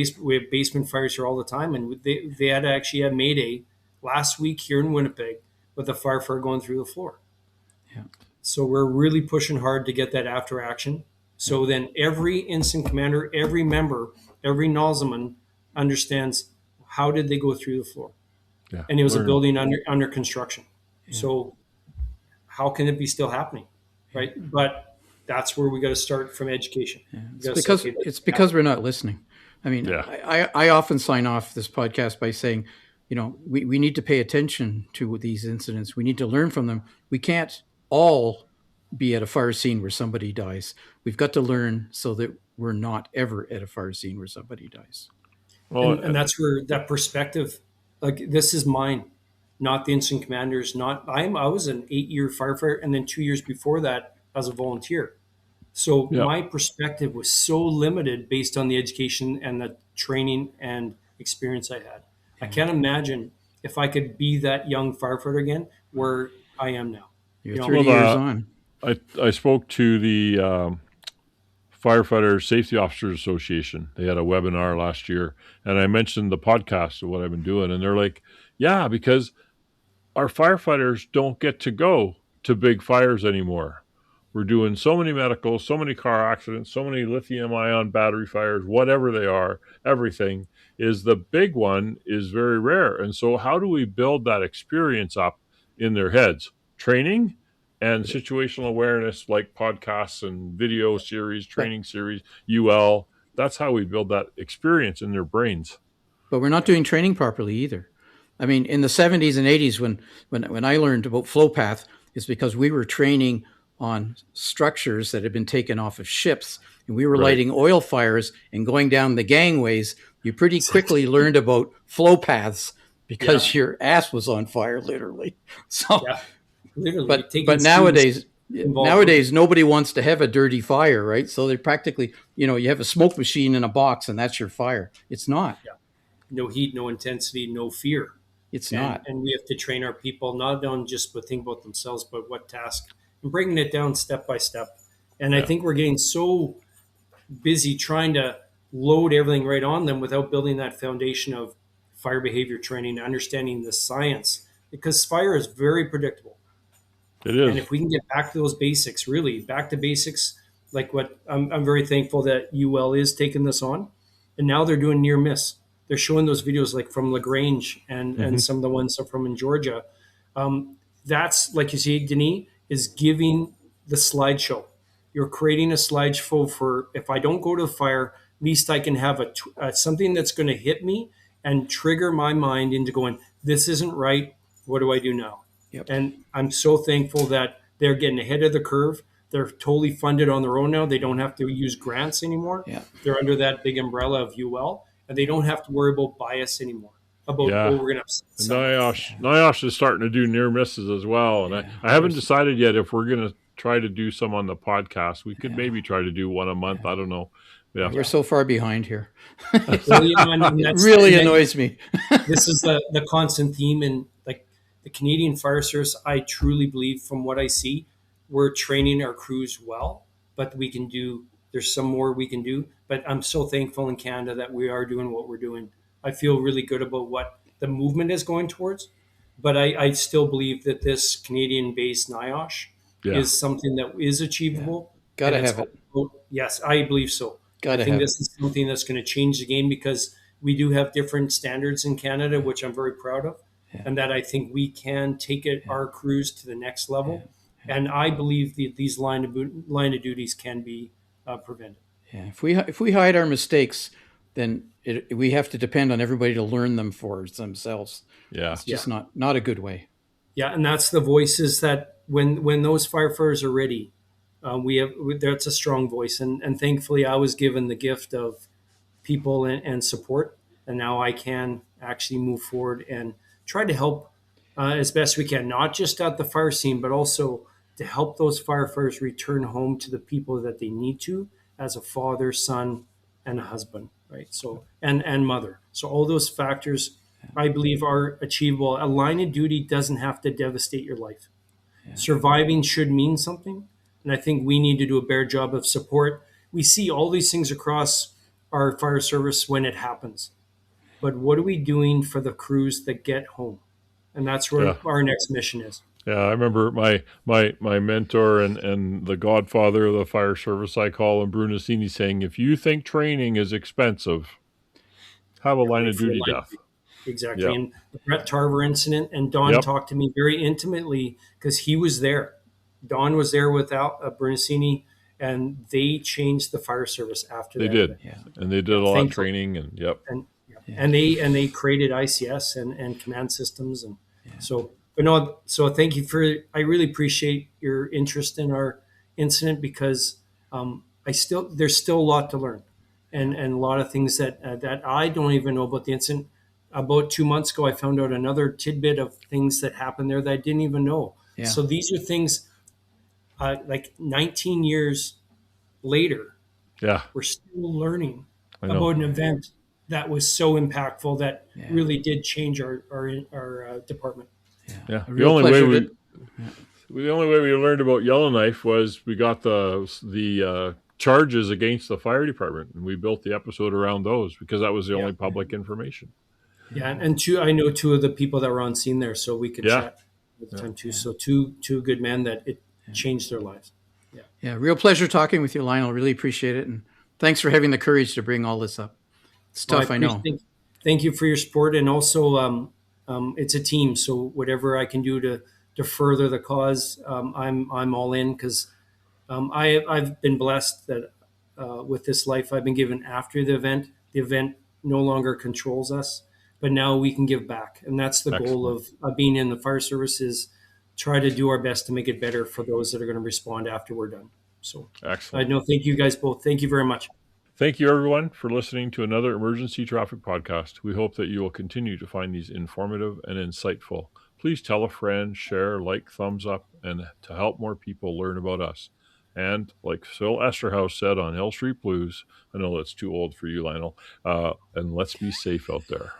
basement fires here all the time, and they had actually had Mayday last week here in Winnipeg with a firefighter going through the floor. Yeah. So we're really pushing hard to get that after action. So then every incident commander, every member, every nozzleman understands how did they go through the floor. Yeah. And it was a building under construction. Yeah. So how can it be still happening, right? But that's where we got to start from education. Yeah. It's because we're not listening. I mean, I often sign off this podcast by saying, we need to pay attention to these incidents. We need to learn from them. We can't all be at a fire scene where somebody dies. We've got to learn so that we're not ever at a fire scene where somebody dies. Well, and that's where that perspective, like this is mine, not the incident commander's. I was an 8-year firefighter, and then 2 years before that as a volunteer. So my perspective was so limited based on the education and the training and experience I had. I can't imagine if I could be that young firefighter again where I am now. You're 30 years on. I spoke to the Firefighters Safety Officers Association. They had a webinar last year, and I mentioned the podcast of what I've been doing, and they're like, yeah, because our firefighters don't get to go to big fires anymore. We're doing so many medicals, so many car accidents, so many lithium-ion battery fires, whatever they are, everything is the big one is very rare. And so how do we build that experience up in their heads? Training and situational awareness like podcasts and video series, training series, UL. That's how we build that experience in their brains. But we're not doing training properly either. I mean, in the 70s and 80s when I learned about flow path, it's because we were training on structures that had been taken off of ships, and we were lighting oil fires and going down the gangways. You pretty quickly learned about flow paths because your ass was on fire, literally. So, literally. but nowadays involved. Nowadays, nobody wants to have a dirty fire, right? So they practically, you have a smoke machine in a box and that's your fire. It's not. Yeah. No heat, no intensity, no fear. It's not. And we have to train our people not on just what think about themselves, but what task, and bringing it down step by step. And I think we're getting so busy trying to load everything right on them without building that foundation of fire behavior training, understanding the science, because fire is very predictable. It is. And if we can get back to those basics, really back to basics, like what I'm very thankful that UL is taking this on, and now they're doing near miss. They're showing those videos like from LaGrange and some of the ones from in Georgia. That's like you see, Denis is giving the slideshow. You're creating a slideshow for if I don't go to the fire, at least I can have something that's going to hit me and trigger my mind into going, this isn't right. What do I do now? Yep. And I'm so thankful that they're getting ahead of the curve. They're totally funded on their own now. They don't have to use grants anymore. Yeah. They're under that big umbrella of UL, and they don't have to worry about bias anymore. We're going to upset NIOSH is starting to do near misses as well. And I haven't decided yet if we're going to try to do some on the podcast. We could maybe try to do one a month. I don't know. Yeah. We're so far behind here. Well, it really annoys me. This is the constant theme in like the Canadian Fire Service. I truly believe from what I see, we're training our crews well, but there's some more we can do. But I'm so thankful in Canada that we are doing what we're doing. I feel really good about what the movement is going towards, but I still believe that this Canadian-based NIOSH is something that is achievable. Got to have it. Yes, I believe so. I think this is something that's going to change the game because we do have different standards in Canada, which I'm very proud of, and that I think we can take our crews to the next level. And I believe that these line of duties can be prevented. Yeah, if we hide our mistakes, then we have to depend on everybody to learn them for themselves. Yeah, it's just not a good way. Yeah, and that's the voices that when those firefighters are ready, that's a strong voice. And thankfully, I was given the gift of people and support, and now I can actually move forward and try to help as best we can, not just at the fire scene, but also to help those firefighters return home to the people that they need to as a father, son, and a husband, right? So, and mother. So all those factors, I believe, are achievable. A line of duty doesn't have to devastate your life. Yeah. Surviving should mean something. And I think we need to do a better job of support. We see all these things across our fire service when it happens. But what are we doing for the crews that get home? And that's where our next mission is. Yeah, I remember my mentor and the godfather of the fire service, I call him, Brunacini, saying, if you think training is expensive, have a line of duty death. Exactly. Yep. And the Brett Tarver incident, and Don talked to me very intimately because he was there. Don was there without Brunacini, and they changed the fire service after that. They did. Yeah. And they did a lot of training and and they created ICS and command systems. And so thank you I really appreciate your interest in our incident because there's still a lot to learn and a lot of things that I don't even know about the incident. About 2 months ago, I found out another tidbit of things that happened there that I didn't even know. Yeah. So these are things like 19 years later, we're still learning about an event that was so impactful that really did change our department. Yeah. The only way we learned about Yellowknife was we got the charges against the fire department, and we built the episode around those because that was the only public information. Yeah, and I know two of the people that were on scene there, so we could chat at the time too. So two good men that it changed their lives. Yeah, real pleasure talking with you, Lionel. Really appreciate it, and thanks for having the courage to bring all this up. It's tough, I know. Thank you for your support, and also it's a team. So whatever I can do to further the cause, I'm all in because I've been blessed that with this life I've been given after the event. The event no longer controls us. But now we can give back. And that's the goal of being in the fire service is try to do our best to make it better for those that are going to respond after we're done. So excellent. Thank you guys both. Thank you very much. Thank you, everyone, for listening to another Emergency Traffic Podcast. We hope that you will continue to find these informative and insightful. please tell a friend, share, like, thumbs up, and to help more people learn about us. And like Phil Esterhaus said on Hill Street Blues, I know that's too old for you, Lionel, and let's be safe out there.